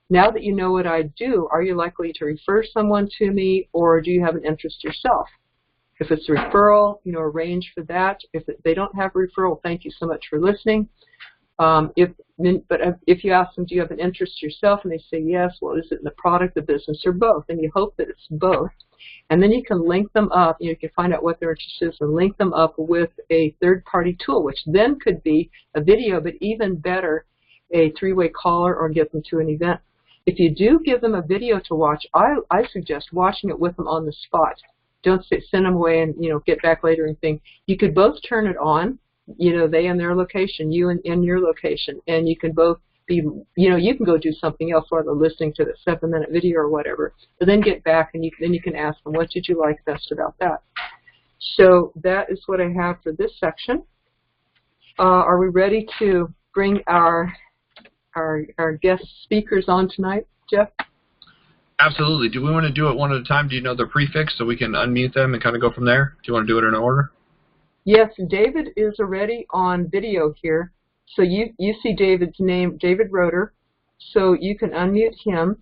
now that you know what I do, are you likely to refer someone to me, or do you have an interest yourself? If it's a referral, arrange for that. If they don't have a referral, thank you so much for listening. If you ask them, do you have an interest yourself, and they say yes, well, is it in the product, the business, or both? And you hope that it's both. And then you can link them up. You can find out what their interest is and link them up with a third-party tool, which then could be a video, but even better, a three-way caller, or get them to an event. If you do give them a video to watch, I suggest watching it with them on the spot. Don't send them away and get back later and think. You could both turn it on, they in their location, you in your location, and you can both be, you can go do something else while they're listening to the 7-minute video or whatever, but then get back and then you can ask them, what did you like best about that? So that is what I have for this section. Are we ready to bring our guest speakers on tonight, Jeff? Absolutely. Do we want to do it one at a time? Do you know their prefix so we can unmute them and kind of go from there? Do you want to do it in order? Yes, David is already on video here. So you see David's name, David Roeder, so you can unmute him.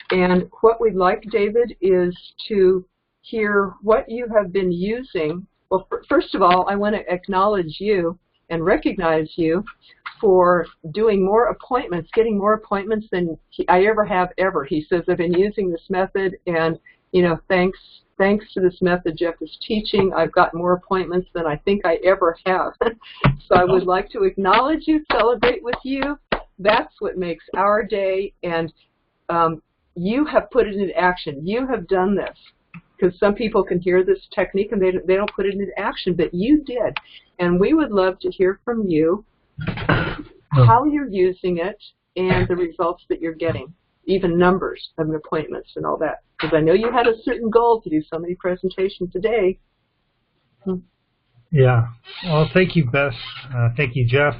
And what we'd like, David, is to hear what you have been using. Well, first of all, I want to acknowledge you and recognize you for doing more appointments, getting more appointments than I ever have ever. He says, I've been using this method, and, thanks to this method Jeff is teaching, I've got more appointments than I think I ever have. So I would like to acknowledge you, celebrate with you. That's what makes our day, and you have put it into action. You have done this. Because some people can hear this technique and they don't put it into action, but you did. And we would love to hear from you how you're using it and the results that you're getting, even numbers of appointments and all that. Because I know you had a certain goal to do so many presentations a day. Yeah. Well, thank you, Bess. Thank you, Jeff.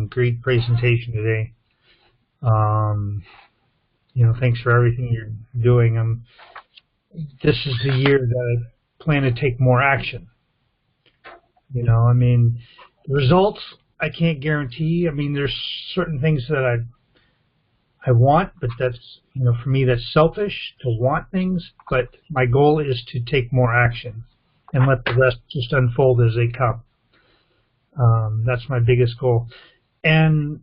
Great presentation today. Thanks for everything you're doing. This is the year that I plan to take more action. The results I can't guarantee. There's certain things that I want, but that's, for me, that's selfish to want things. But my goal is to take more action and let the rest just unfold as they come. That's my biggest goal. And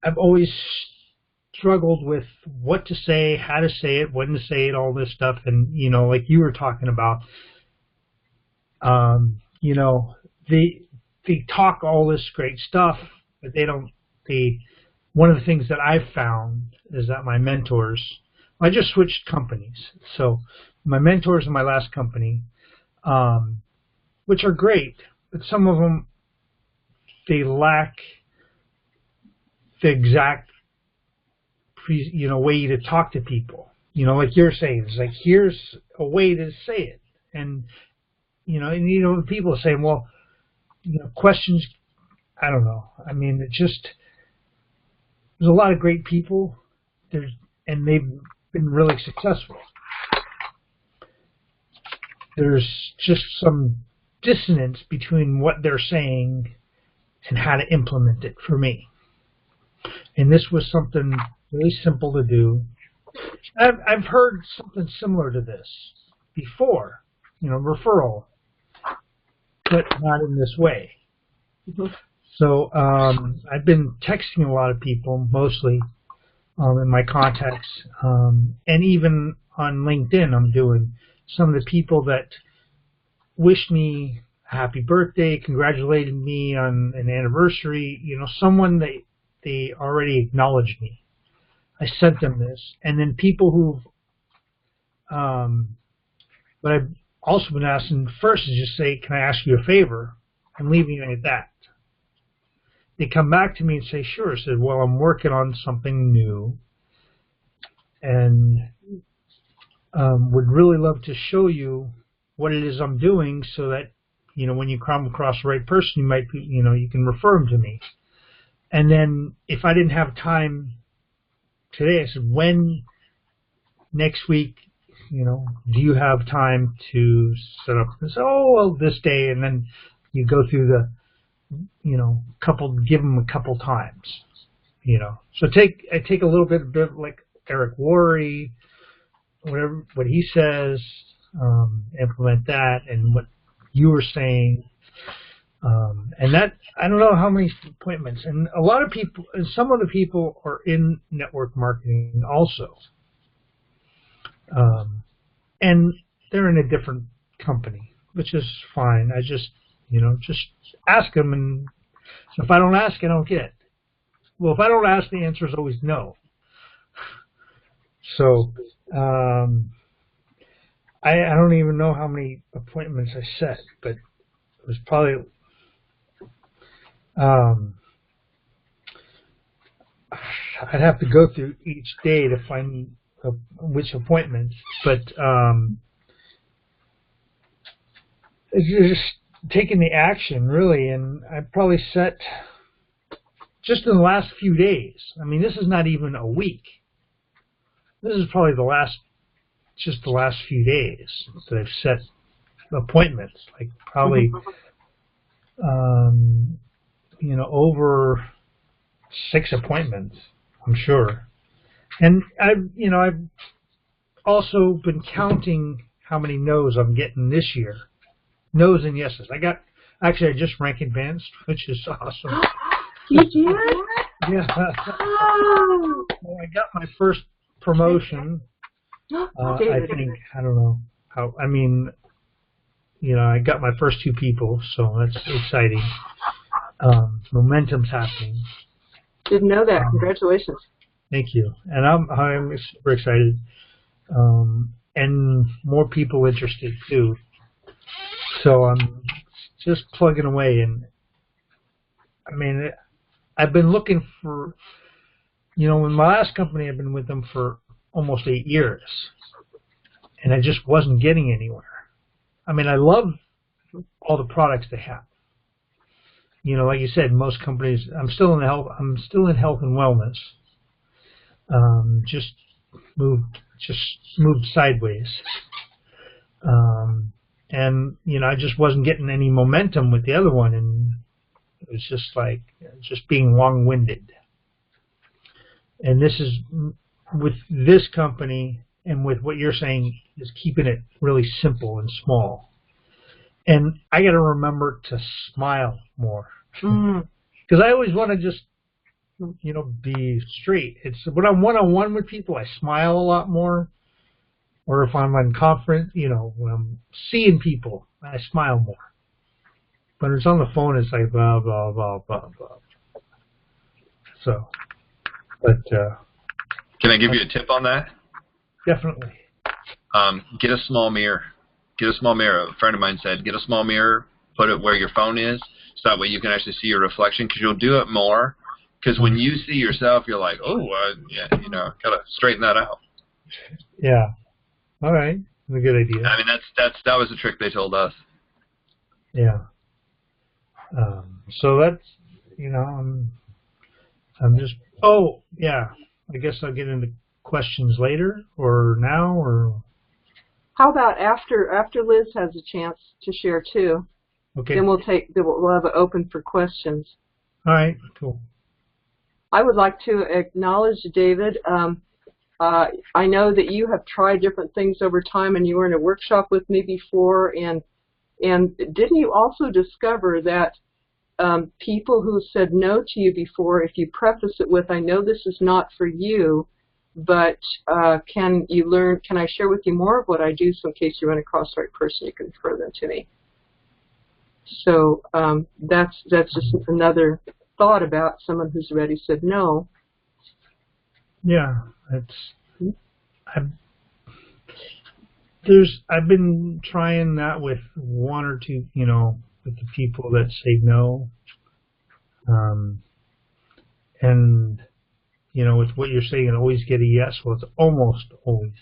I've always struggled with what to say, how to say it, when to say it, all this stuff. And, like you were talking about, they talk all this great stuff, but one of the things that I've found is that my mentors, I just switched companies. So my mentors in my last company, which are great, but some of them, they lack the exact way to talk to people. Like you're saying, it's like, here's a way to say it. And, people are saying, well, questions, I don't know. There's a lot of great people, and they've been really successful. There's just some dissonance between what they're saying and how to implement it for me. And this was something really simple to do. I've heard something similar to this before, referral, but not in this way. Mm-hmm. So I've been texting a lot of people, mostly in my contacts, and even on LinkedIn I'm doing some of the people that wished me a happy birthday, congratulated me on an anniversary, someone they already acknowledged me. I sent them this. And then people who've, but I've also been asking first is just say, can I ask you a favor? And leaving it at that. They come back to me and say, sure. I said, well, I'm working on something new and would really love to show you what it is I'm doing so that, when you come across the right person, you might be, you can refer them to me. And then if I didn't have time today, I said, when next week, do you have time to set up this? Oh, well, this day. And then you go through the, give them a couple times, So I take a little bit like Eric Worre, what he says, implement that, and what you were saying. And that, I don't know how many appointments. And a lot of people, and some of the people are in network marketing also. And they're in a different company, which is fine. I just, just ask them. And if I don't ask, I don't get. Well, if I don't ask, the answer is always no. So, I don't even know how many appointments I set, but it was probably, I'd have to go through each day to find which appointments, but it's just taking the action, really, and I probably set, just in the last few days, this is not even a week. This is probably the last few days that I've set appointments, like probably, over 6 appointments, I'm sure. And I've also been counting how many no's I'm getting this year. No's and yeses. I just rank advanced, which is awesome. You did? Yeah. Oh. Well, I got my first promotion. I think, I don't know how, I mean, I got my first 2 people, so that's exciting. Momentum's happening. Didn't know that. Congratulations. Thank you. And I'm super excited. And more people interested too. So I'm just plugging away, and I mean, I've been looking for, in my last company, I've been with them for almost 8 years, and I just wasn't getting anywhere. I mean, I love all the products they have. Like you said, most companies. I'm still in health and wellness. Just moved sideways. And I just wasn't getting any momentum with the other one, and it was just being long-winded. And this is with this company, and with what you're saying, is keeping it really simple and small. And I got to remember to smile more, because I always want to just be straight. It's when I'm one-on-one with people, I smile a lot more. Or if I'm on conference, when I'm seeing people, I smile more. But it's on the phone, it's like blah, blah, blah, blah, blah. So, but... Can I give you a tip on that? Definitely. Get a small mirror. Get a small mirror. A friend of mine said, get a small mirror, put it where your phone is, so that way you can actually see your reflection, because you'll do it more. Because when you see yourself, you're like, oh, yeah, gotta straighten that out. Yeah. All right, a good idea. I mean, that was the trick they told us. Yeah. So that's I'm just. Oh yeah, I guess I'll get into questions later or now or. How about after Liz has a chance to share too? Okay. Then we'll have it open for questions. All right. Cool. I would like to acknowledge David. I know that you have tried different things over time, and you were in a workshop with me before, and didn't you also discover that people who said no to you before, if you preface it with, I know this is not for you, but can I share with you more of what I do, so in case you run across the right person, you can refer them to me. So that's just another thought about someone who's already said no. Yeah. I've been trying that with 1 or 2, with the people that say no, and with what you're saying, and always get a yes. Well, it's almost always.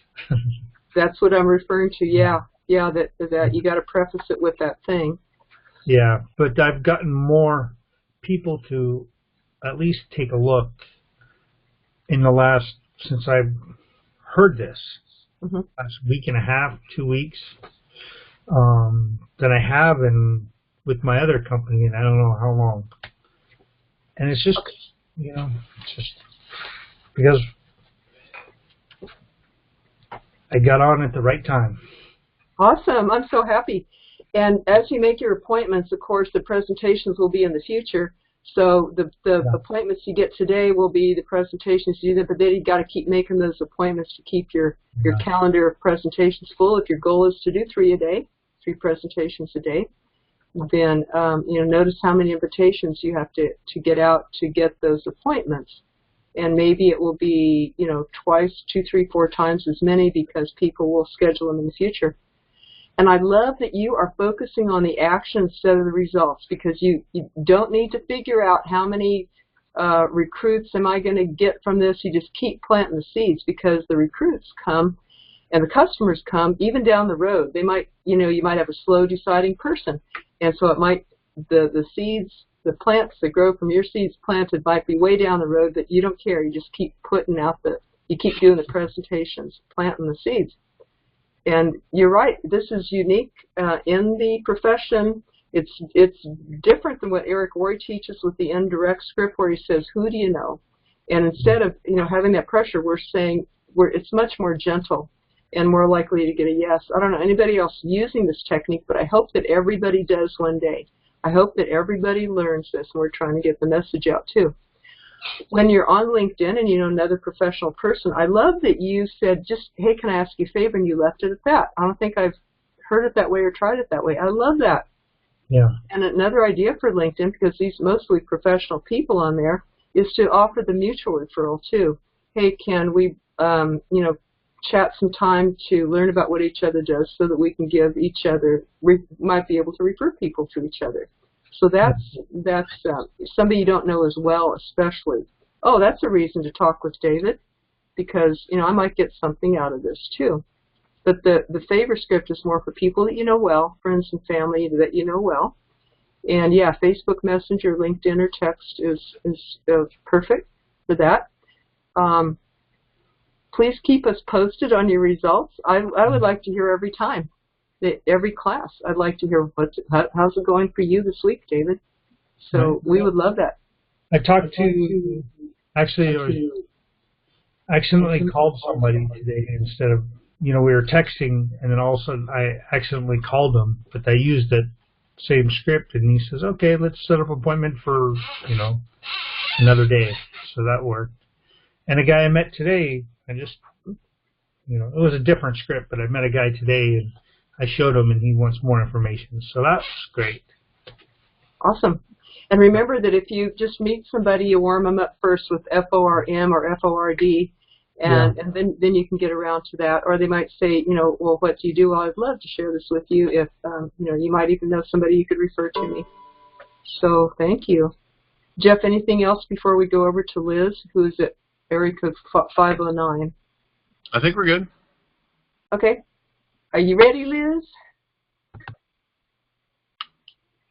That's what I'm referring to. Yeah. That you got to preface it with that thing. Yeah, but I've gotten more people to at least take a look since I've heard this, last week and a half, 2 weeks, than I have with my other company, and I don't know how long. And it's just, just because I got on at the right time. Awesome. I'm so happy. And as you make your appointments, of course, the presentations will be in the future. So the appointments you get today will be the presentations you do, but then you got to keep making those appointments to keep your calendar of presentations full. If your goal is to do 3 a day, 3 presentations a day, then notice how many invitations you have to get out to get those appointments. And maybe it will be twice, 2, 3, 4 times as many, because people will schedule them in the future. And I love that you are focusing on the action instead of the results, because you don't need to figure out how many recruits am I going to get from this. You just keep planting the seeds, because the recruits come and the customers come even down the road. They might, you might have a slow deciding person. And so it might, the seeds, the plants that grow from your seeds planted might be way down the road, but you don't care. You just keep putting out you keep doing the presentations, planting the seeds. And you're right, this is unique in the profession. It's different than what Eric Roy teaches with the indirect script, where he says, who do you know? And instead of having that pressure, we're saying it's much more gentle and more likely to get a yes. I don't know anybody else using this technique, but I hope that everybody does one day. I hope that everybody learns this, and we're trying to get the message out too. When you're on LinkedIn and you know another professional person, I love that you said, just, hey, can I ask you a favor, and you left it at that. I don't think I've heard it that way or tried it that way. I love that. Yeah. And another idea for LinkedIn, because these mostly professional people on there, is to offer the mutual referral too. Hey, can we, chat some time to learn about what each other does, so that we can give each other, might be able to refer people to each other. So that's somebody you don't know as well, especially. Oh, that's a reason to talk with David, because I might get something out of this too. But the favor script is more for people that you know well, friends and family that you know well. And yeah, Facebook Messenger, LinkedIn, or text is perfect for that. Please keep us posted on your results. I would like to hear every time, every class. I'd like to hear how's it going for you this week, David. So we would love that. I talked to, actually, I accidentally called somebody today instead of, we were texting, and then all of a sudden I accidentally called them, but I used that same script, and he says, okay, let's set up an appointment for, another day. So that worked. And a guy I met today, I just, it was a different script, but I met a guy today, and I showed him, and he wants more information. So that's great. Awesome. And remember that if you just meet somebody, you warm them up first with FORM or FORD, and then you can get around to that. Or they might say, well, what do you do? Well, I'd love to share this with you. If, you might even know somebody you could refer to me. So thank you. Jeff, anything else before we go over to Liz, who's at area code 509? I think we're good. Okay. Are you ready, Liz?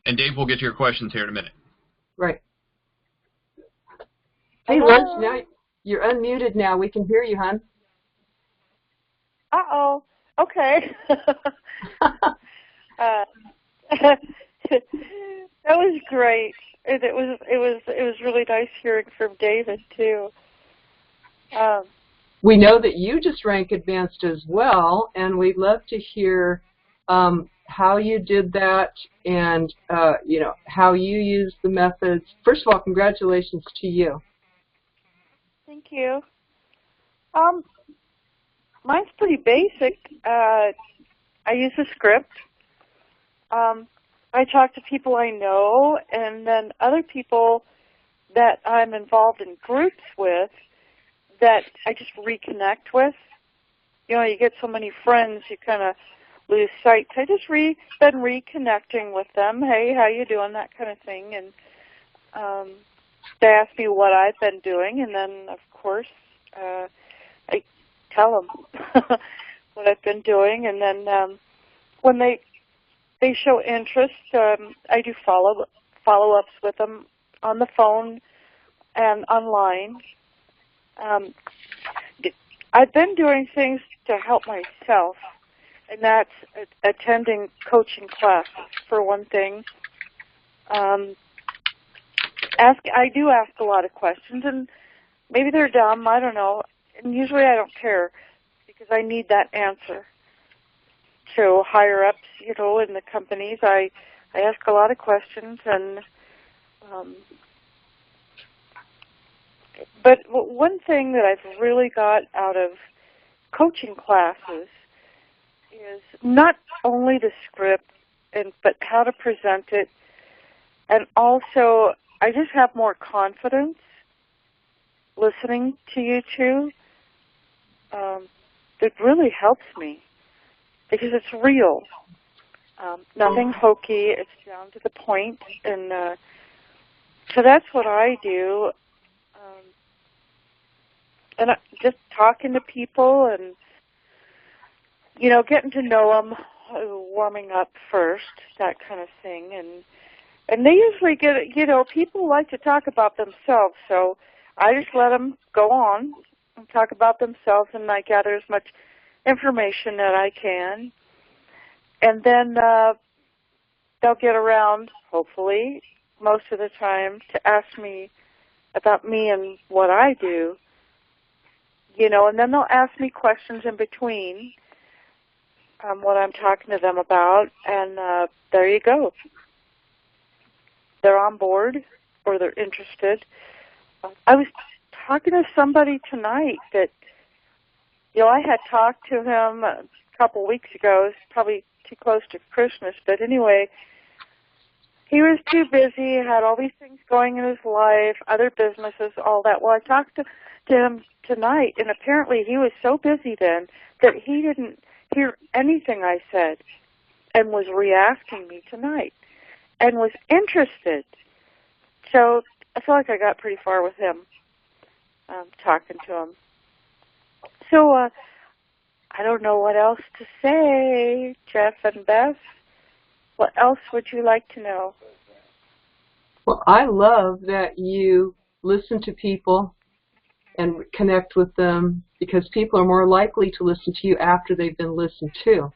And Dave, we'll get to your questions here in a minute. Right. Hey, Liz, now you're unmuted now. We can hear you, hon. Uh-oh. Okay. That was great. It was really nice hearing from David too. We know that you just rank advanced as well, and we'd love to hear how you did that, and how you use the methods. First of all, congratulations to you. Thank you. Mine's pretty basic. I use a script. I talk to people I know, and then other people that I'm involved in groups with that I just reconnect with. You get so many friends, you kind of lose sight. I just been reconnecting with them. Hey, how you doing? That kind of thing. And they ask me what I've been doing, and then, of course, I tell them what I've been doing. And then when they show interest, I do follow-ups with them on the phone and online. I've been doing things to help myself, and that's attending coaching classes, for one thing. I do ask a lot of questions, and maybe they're dumb, I don't know, and usually I don't care because I need that answer. So higher ups, in the companies, I ask a lot of questions, and but one thing that I've really got out of coaching classes is not only the script, but how to present it, and also I just have more confidence listening to you two. It really helps me because it's real. Nothing hokey. It's down to the point, and so that's what I do. And just talking to people and, getting to know them, warming up first, that kind of thing. And they usually get, people like to talk about themselves, so I just let them go on and talk about themselves, and I gather as much information that I can. And then they'll get around, hopefully, most of the time, to ask me about me and what I do. And then they'll ask me questions in between what I'm talking to them about, and there you go. they're on board or they're interested. I was talking to somebody tonight that, I had talked to him a couple weeks ago. It's probably too close to Christmas, but anyway, he was too busy, had all these things going in his life, other businesses, all that. Well, I talked to him tonight, and apparently he was so busy then that he didn't hear anything I said and was re-asking me tonight and was interested. So I feel like I got pretty far with him, talking to him. So I don't know what else to say, Jeff and Beth. What else would you like to know? Well, I love that you listen to people and connect with them, because people are more likely to listen to you after they've been listened to.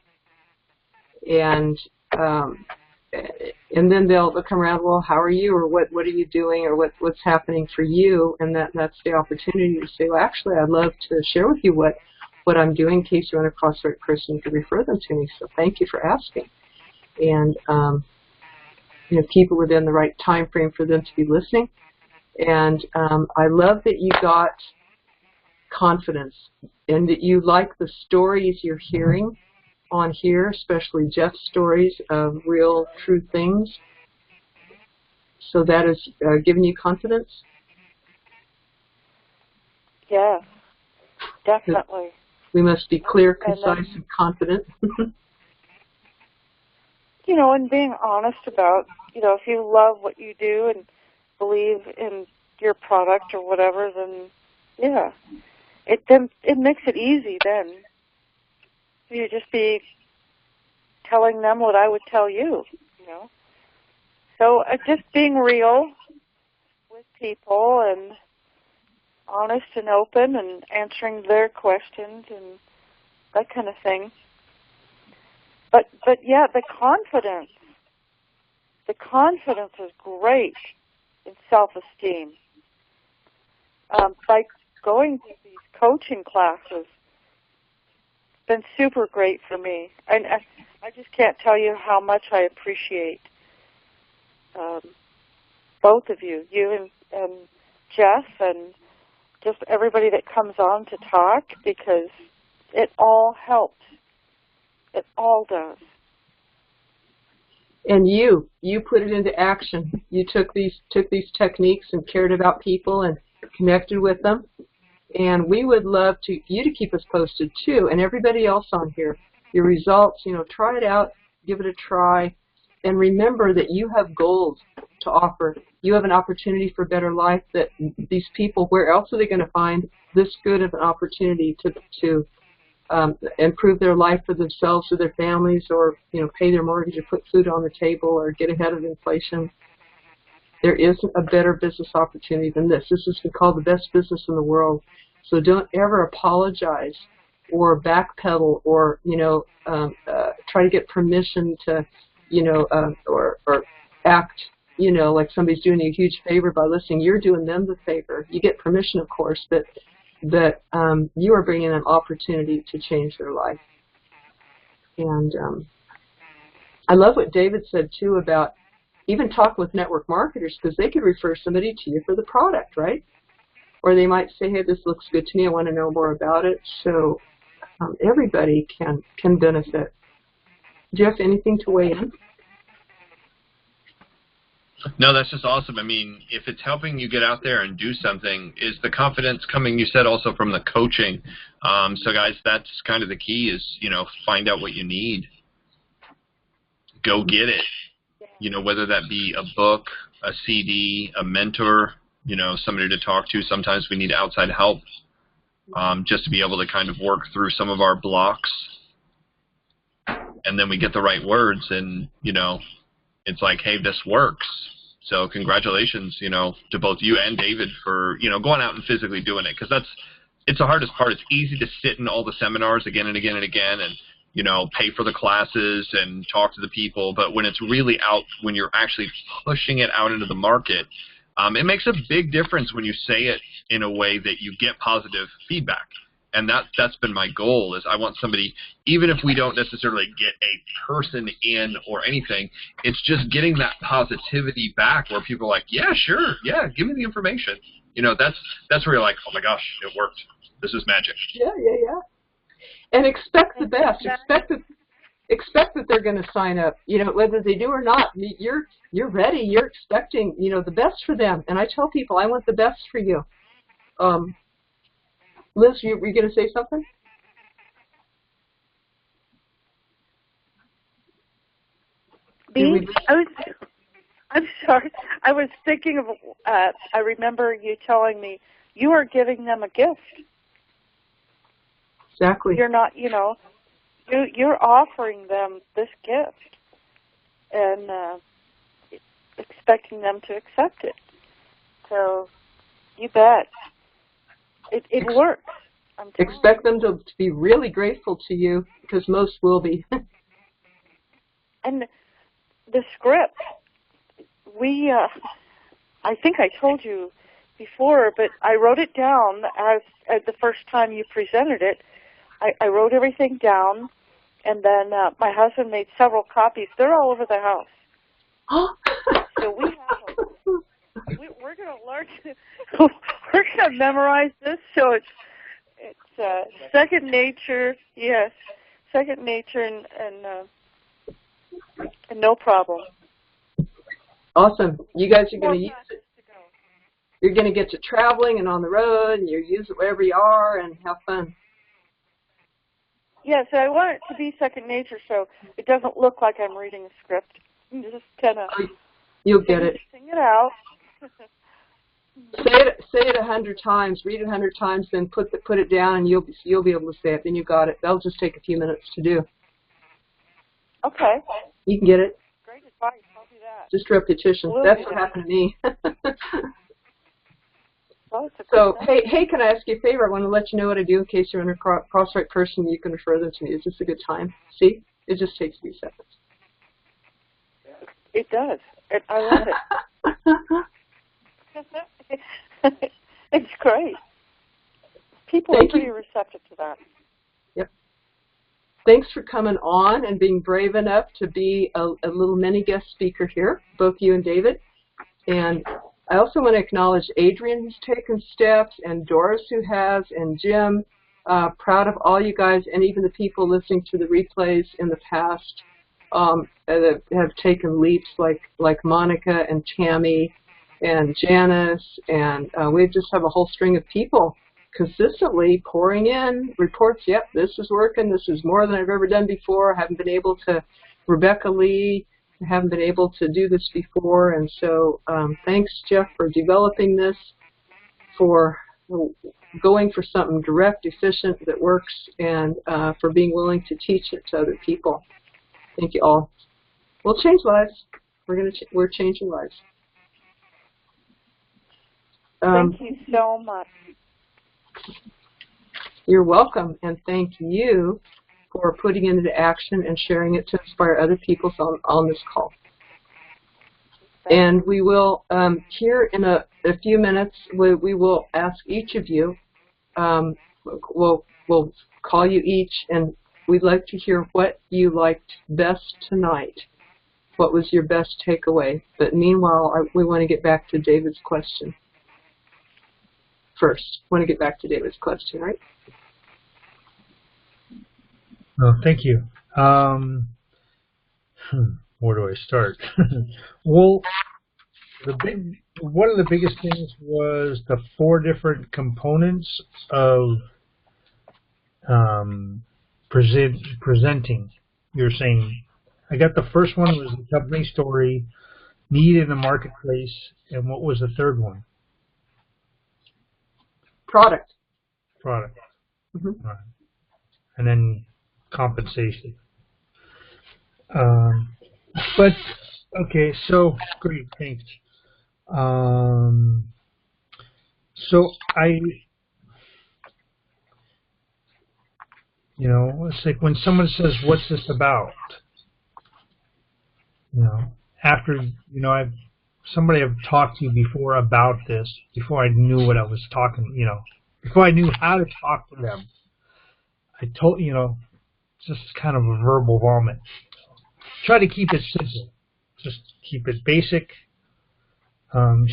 And then they'll come around, well, how are you, or what are you doing, or what's happening for you? And that's the opportunity to say, well, actually, I'd love to share with you what I'm doing in case you run across the right person who can refer them to me. So thank you for asking. And keep it within the right time frame for them to be listening. And I love that you got confidence and that you like the stories you're hearing on here, especially Jeff's stories of real, true things. So that is giving you confidence? Yeah, definitely. We must be clear, concise, and confident. And being honest about, if you love what you do and believe in your product or whatever, then, yeah, it makes it easy then. You just be telling them what I would tell you, So just being real with people and honest and open and answering their questions and that kind of thing. But yeah, the confidence is great in self-esteem. By going to these coaching classes, it's been super great for me. And I just can't tell you how much I appreciate both of you and Jeff, and just everybody that comes on to talk, because it all helps. It all does. And you put it into action. You took these techniques and cared about people and connected with them. And we would love you to keep us posted too, and everybody else on here. Your results, try it out, give it a try, and remember that you have gold to offer. You have an opportunity for a better life that these people, where else are they going to find this good of an opportunity to improve their life for themselves or their families, or pay their mortgage or put food on the table or get ahead of inflation. There isn't a better business opportunity than this. This has been called the best business in the world. So don't ever apologize or backpedal or try to get permission to or act like somebody's doing you a huge favor by listening. You're doing them the favor. You get permission, of course, but that you are bringing an opportunity to change their life. And I love what David said, too, about even talk with network marketers, because they could refer somebody to you for the product, right? Or they might say, hey, this looks good to me. I want to know more about it. So everybody can benefit. Jeff, anything to weigh in? No, that's just awesome. I mean, if it's helping you get out there and do something, is the confidence coming, you said, also from the coaching. So, guys, that's kind of the key is, find out what you need. Go get it. Whether that be a book, a CD, a mentor, somebody to talk to. Sometimes we need outside help just to be able to kind of work through some of our blocks. And then we get the right words and, it's like, hey, this works. So congratulations, to both you and David for, going out and physically doing it. Because it's the hardest part. It's easy to sit in all the seminars again and again and again and, pay for the classes and talk to the people. But when it's really out, when you're actually pushing it out into the market, it makes a big difference when you say it in a way that you get positive feedback. And that's been my goal, is I want somebody, even if we don't necessarily get a person in or anything, it's just getting that positivity back where people are like, yeah, sure, yeah, give me the information. You know, that's where you're like, oh my gosh, it worked. This is magic. Yeah. And expect the best. Expect that they're going to sign up. You know, whether they do or not, you're ready. You're expecting, you know, the best for them. And I tell people, I want the best for you. Liz, were you going to say something? I'm sorry. I was thinking of, I remember you telling me you are giving them a gift. Exactly. You're not, you know, you're offering them this gift and expecting them to accept it. So you bet. It works. Expect them to be really grateful to you, because most will be. And the script, I think I told you before, but I wrote it down as the first time you presented it. I wrote everything down, and then my husband made several copies. They're all over the house. So we have we're going to learn. We're going to memorize this, so it's second nature. Yes, second nature, and no problem. Awesome. You guys are going to use it. You're going to get to traveling and on the road, and you use it wherever you are, and have fun. Yes, I want it to be second nature, so it doesn't look like I'm reading a script. I'm just kind of you'll get it. Sing it out. Say it 100 times. Read it 100 times, then put it down, and you'll be able to say it. Then you got it. That'll just take a few minutes to do. Okay. You can get it. Great advice. I'll do that. Just repetition. That's what happened to me. Well, so, hey, can I ask you a favor? I want to let you know what I do in case you're under cross-right person. You can refer them to me. Is this a good time? See? It just takes a few seconds. It does. I love it. It's great. People are pretty receptive to that. Yep. Thanks for coming on and being brave enough to be a little mini guest speaker here, both you and David. And I also want to acknowledge Adrian, who's taken steps, and Doris, who has, and Jim. Proud of all you guys, and even the people listening to the replays in the past that have taken leaps, like Monica and Tammy and Janice, and we just have a whole string of people consistently pouring in reports. Yep, this is working. This is more than I've ever done before. I haven't been able to. Rebecca Lee. I haven't been able to do this before, and so thanks, Jeff, for developing this, for going for something direct, efficient, that works, and for being willing to teach it to other people. Thank you all. We'll change lives. We're changing lives. Thank you so much. You're welcome, and thank you for putting it into action and sharing it to inspire other people on this call. And we will, here in a few minutes, we will ask each of you, we'll call you each, and we'd like to hear what you liked best tonight. What was your best takeaway? But meanwhile, we want to get back to David's question. First, want to get back to David's question, right? Oh, thank you. Where do I start? Well, one of the biggest things was the 4 different components of presenting. You're saying, I got the first one was the company story, need in the marketplace, and what was the third one? Product. Mm-hmm. Right. And then compensation. But okay, so great, thanks. So it's like when someone says, "What's this about?" After somebody I've talked to before about this, before I knew what I was talking, before I knew how to talk to them. I told just kind of a verbal vomit. Try to keep it simple. Just keep it basic.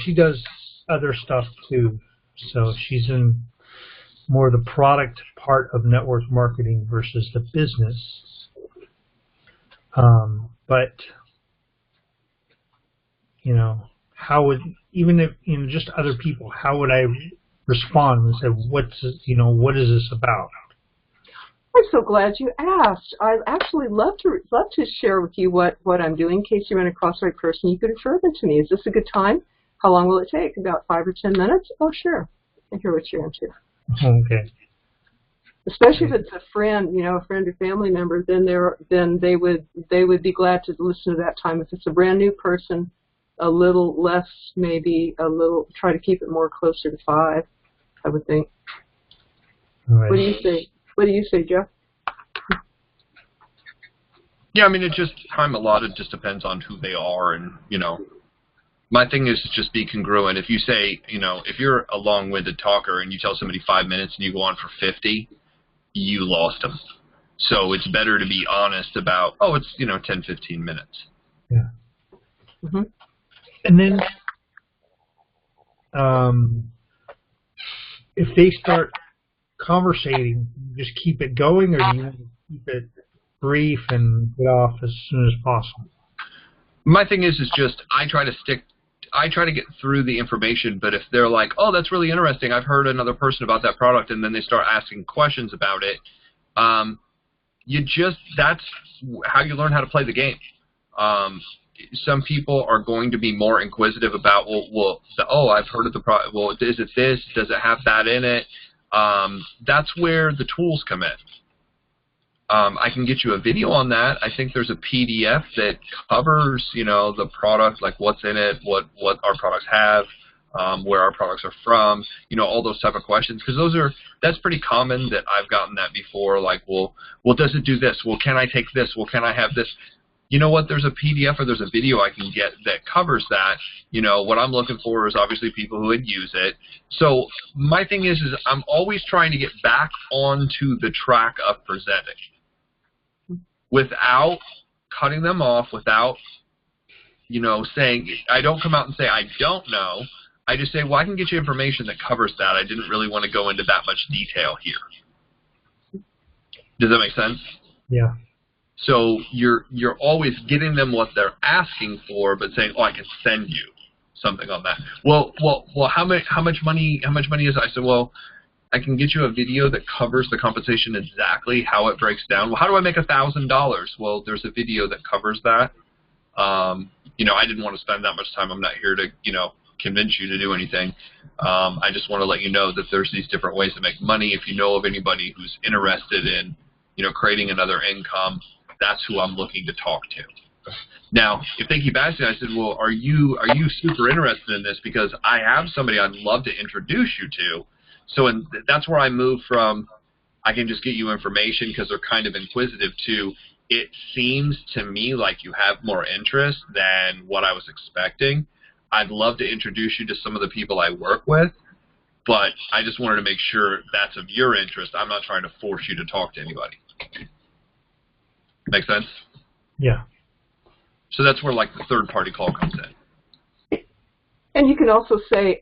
She does other stuff too, so she's in more the product part of network marketing versus the business. But how would, even if just other people, how would I respond and say, what is this about? I'm so glad you asked. I'd actually love to share with you what I'm doing. In case you run across the right person, you could refer them to me. Is this a good time? How long will it take? About 5 or 10 minutes? Oh, sure. I hear what you're into. Okay. Especially if it's a friend, a friend or family member, then they would be glad to listen to that time. If it's a brand new person, a little less, maybe a little. Try to keep it more closer to 5, I would think. All right. What do you say? What do you say, Jeff? Yeah, I mean, it just time allotted just depends on who they are, and my thing is just be congruent. If you say, if you're a long-winded talker and you tell somebody 5 minutes and you go on for 50, you lost them. So it's better to be honest about, it's 10, 15 minutes. Yeah. Mm-hmm. And then, if they start conversating, just keep it going, or do you want to keep it brief and get off as soon as possible? My thing is just I try to get through the information, but if they're like, oh, that's really interesting, I've heard another person about that product, and then they start asking questions about it, that's how you learn how to play the game. Some people are going to be more inquisitive about, I've heard of the product. Well, is it this? Does it have that in it? That's where the tools come in. I can get you a video on that. I think there's a PDF that covers, the product, like what's in it, what our products have, where our products are from, all those type of questions. Because that's pretty common that I've gotten that before. Like, well, does it do this? Well, can I take this? Well, can I have this? You know what? There's a PDF or there's a video I can get that covers that. What I'm looking for is obviously people who would use it. So my thing is I'm always trying to get back onto the track of presenting without cutting them off, without, saying, I don't come out and say, I don't know. I just say, well, I can get you information that covers that. I didn't really want to go into that much detail here. Does that make sense? Yeah. So you're always getting them what they're asking for, but saying, I can send you something on that. Well, how much money is it? I said, well, I can get you a video that covers the compensation exactly, how it breaks down. Well, how do I make $1,000? Well, there's a video that covers that. I didn't want to spend that much time. I'm not here to, convince you to do anything. I just want to let you know that there's these different ways to make money. If you know of anybody who's interested in, creating another income, that's who I'm looking to talk to. Now, if they keep asking, I said, well, are you super interested in this? Because I have somebody I'd love to introduce you to. So that's where I move from, I can just get you information because they're kind of inquisitive, to it seems to me like you have more interest than what I was expecting. I'd love to introduce you to some of the people I work with, but I just wanted to make sure that's of your interest. I'm not trying to force you to talk to anybody. Make sense? Yeah. So that's where like the third party call comes in. And you can also say,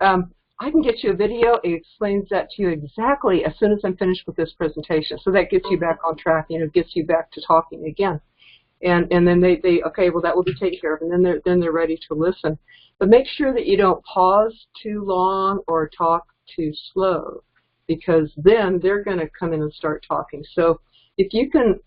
I can get you a video. It explains that to you exactly as soon as I'm finished with this presentation. So that gets you back on track, gets you back to talking again. And then they okay, well, that will be taken care of. And then they're ready to listen. But make sure that you don't pause too long or talk too slow, because then they're going to come in and start talking. So if you can,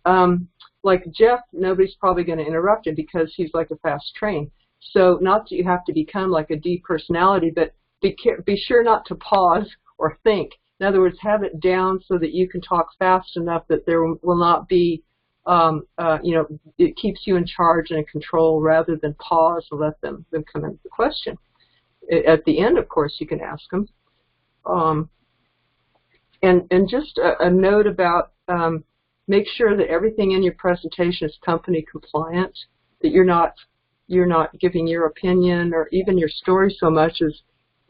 like Jeff, nobody's probably going to interrupt him because he's like a fast train. So not that you have to become like a deep personality, but be sure not to pause or think. In other words, have it down so that you can talk fast enough that there will not be, it keeps you in charge and in control, rather than pause and let them come into the question. At the end, of course, you can ask them. And just a note about make sure that everything in your presentation is company compliant, that you're not giving your opinion or even your story so much as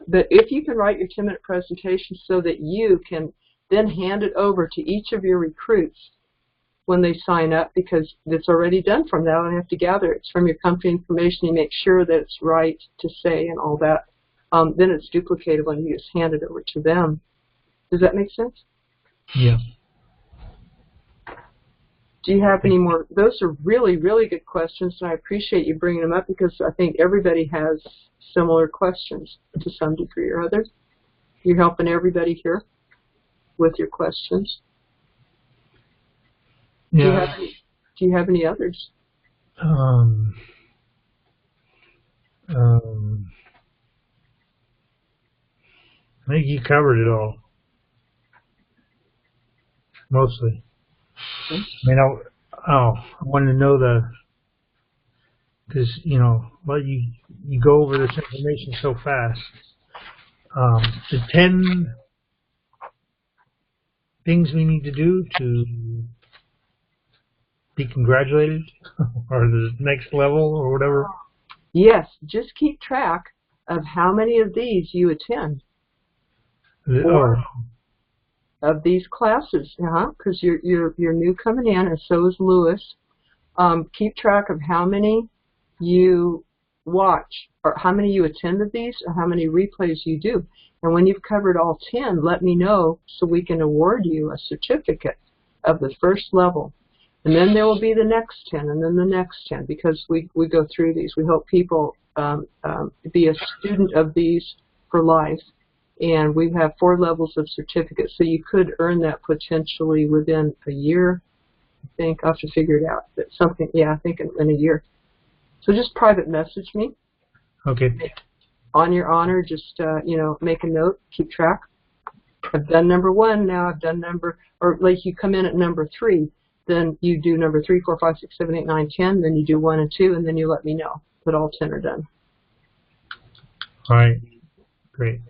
that if you can write your 10-minute presentation so that you can then hand it over to each of your recruits when they sign up, because it's already done from now. I don't have to gather it. It's from your company information. You make sure that it's right to say and all that. Then it's duplicated when you just hand it over to them. Does that make sense? Yeah. Do you have any more? Those are really, really good questions, and I appreciate you bringing them up, because I think everybody has similar questions to some degree or other. You're helping everybody here with your questions. Yeah. Do you have any others? I think you covered it all, mostly. Okay. I mean, I wanted to know because well, you go over this information so fast. The 10 things we need to do to be congratulated, or the next level, or whatever. Yes, just keep track of how many of these you attend. Of these classes, because you're new coming in, and so is Lewis. Keep track of how many you watch, or how many you attend of these, or how many replays you do. And when you've covered all 10, let me know so we can award you a certificate of the first level. And then there will be the next 10, and then the next 10, because we go through these. We hope people be a student of these for life. And we have 4 levels of certificates, so you could earn that potentially within a year. I think I'll have to figure it out. But something, yeah, I think in a year. So just private message me. Okay. On your honor, just make a note, keep track. I've done number 1, now I've done or like you come in at number 3, then you do number 3, 4, 5, 6, 7, 8, 9, 10, then you do 1 and 2, and then you let me know that all 10 are done. All right. Great.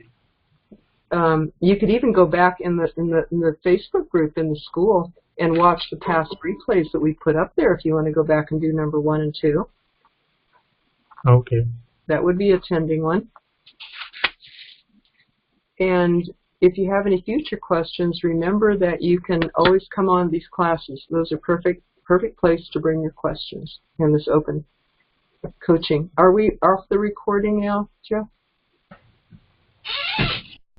You could even go back in the Facebook group in the school and watch the past replays that we put up there if you want to go back and do number 1 and 2. Okay. That would be attending one. And if you have any future questions, remember that you can always come on these classes. Those are perfect place to bring your questions in this open coaching. Are we off the recording now, Jeff?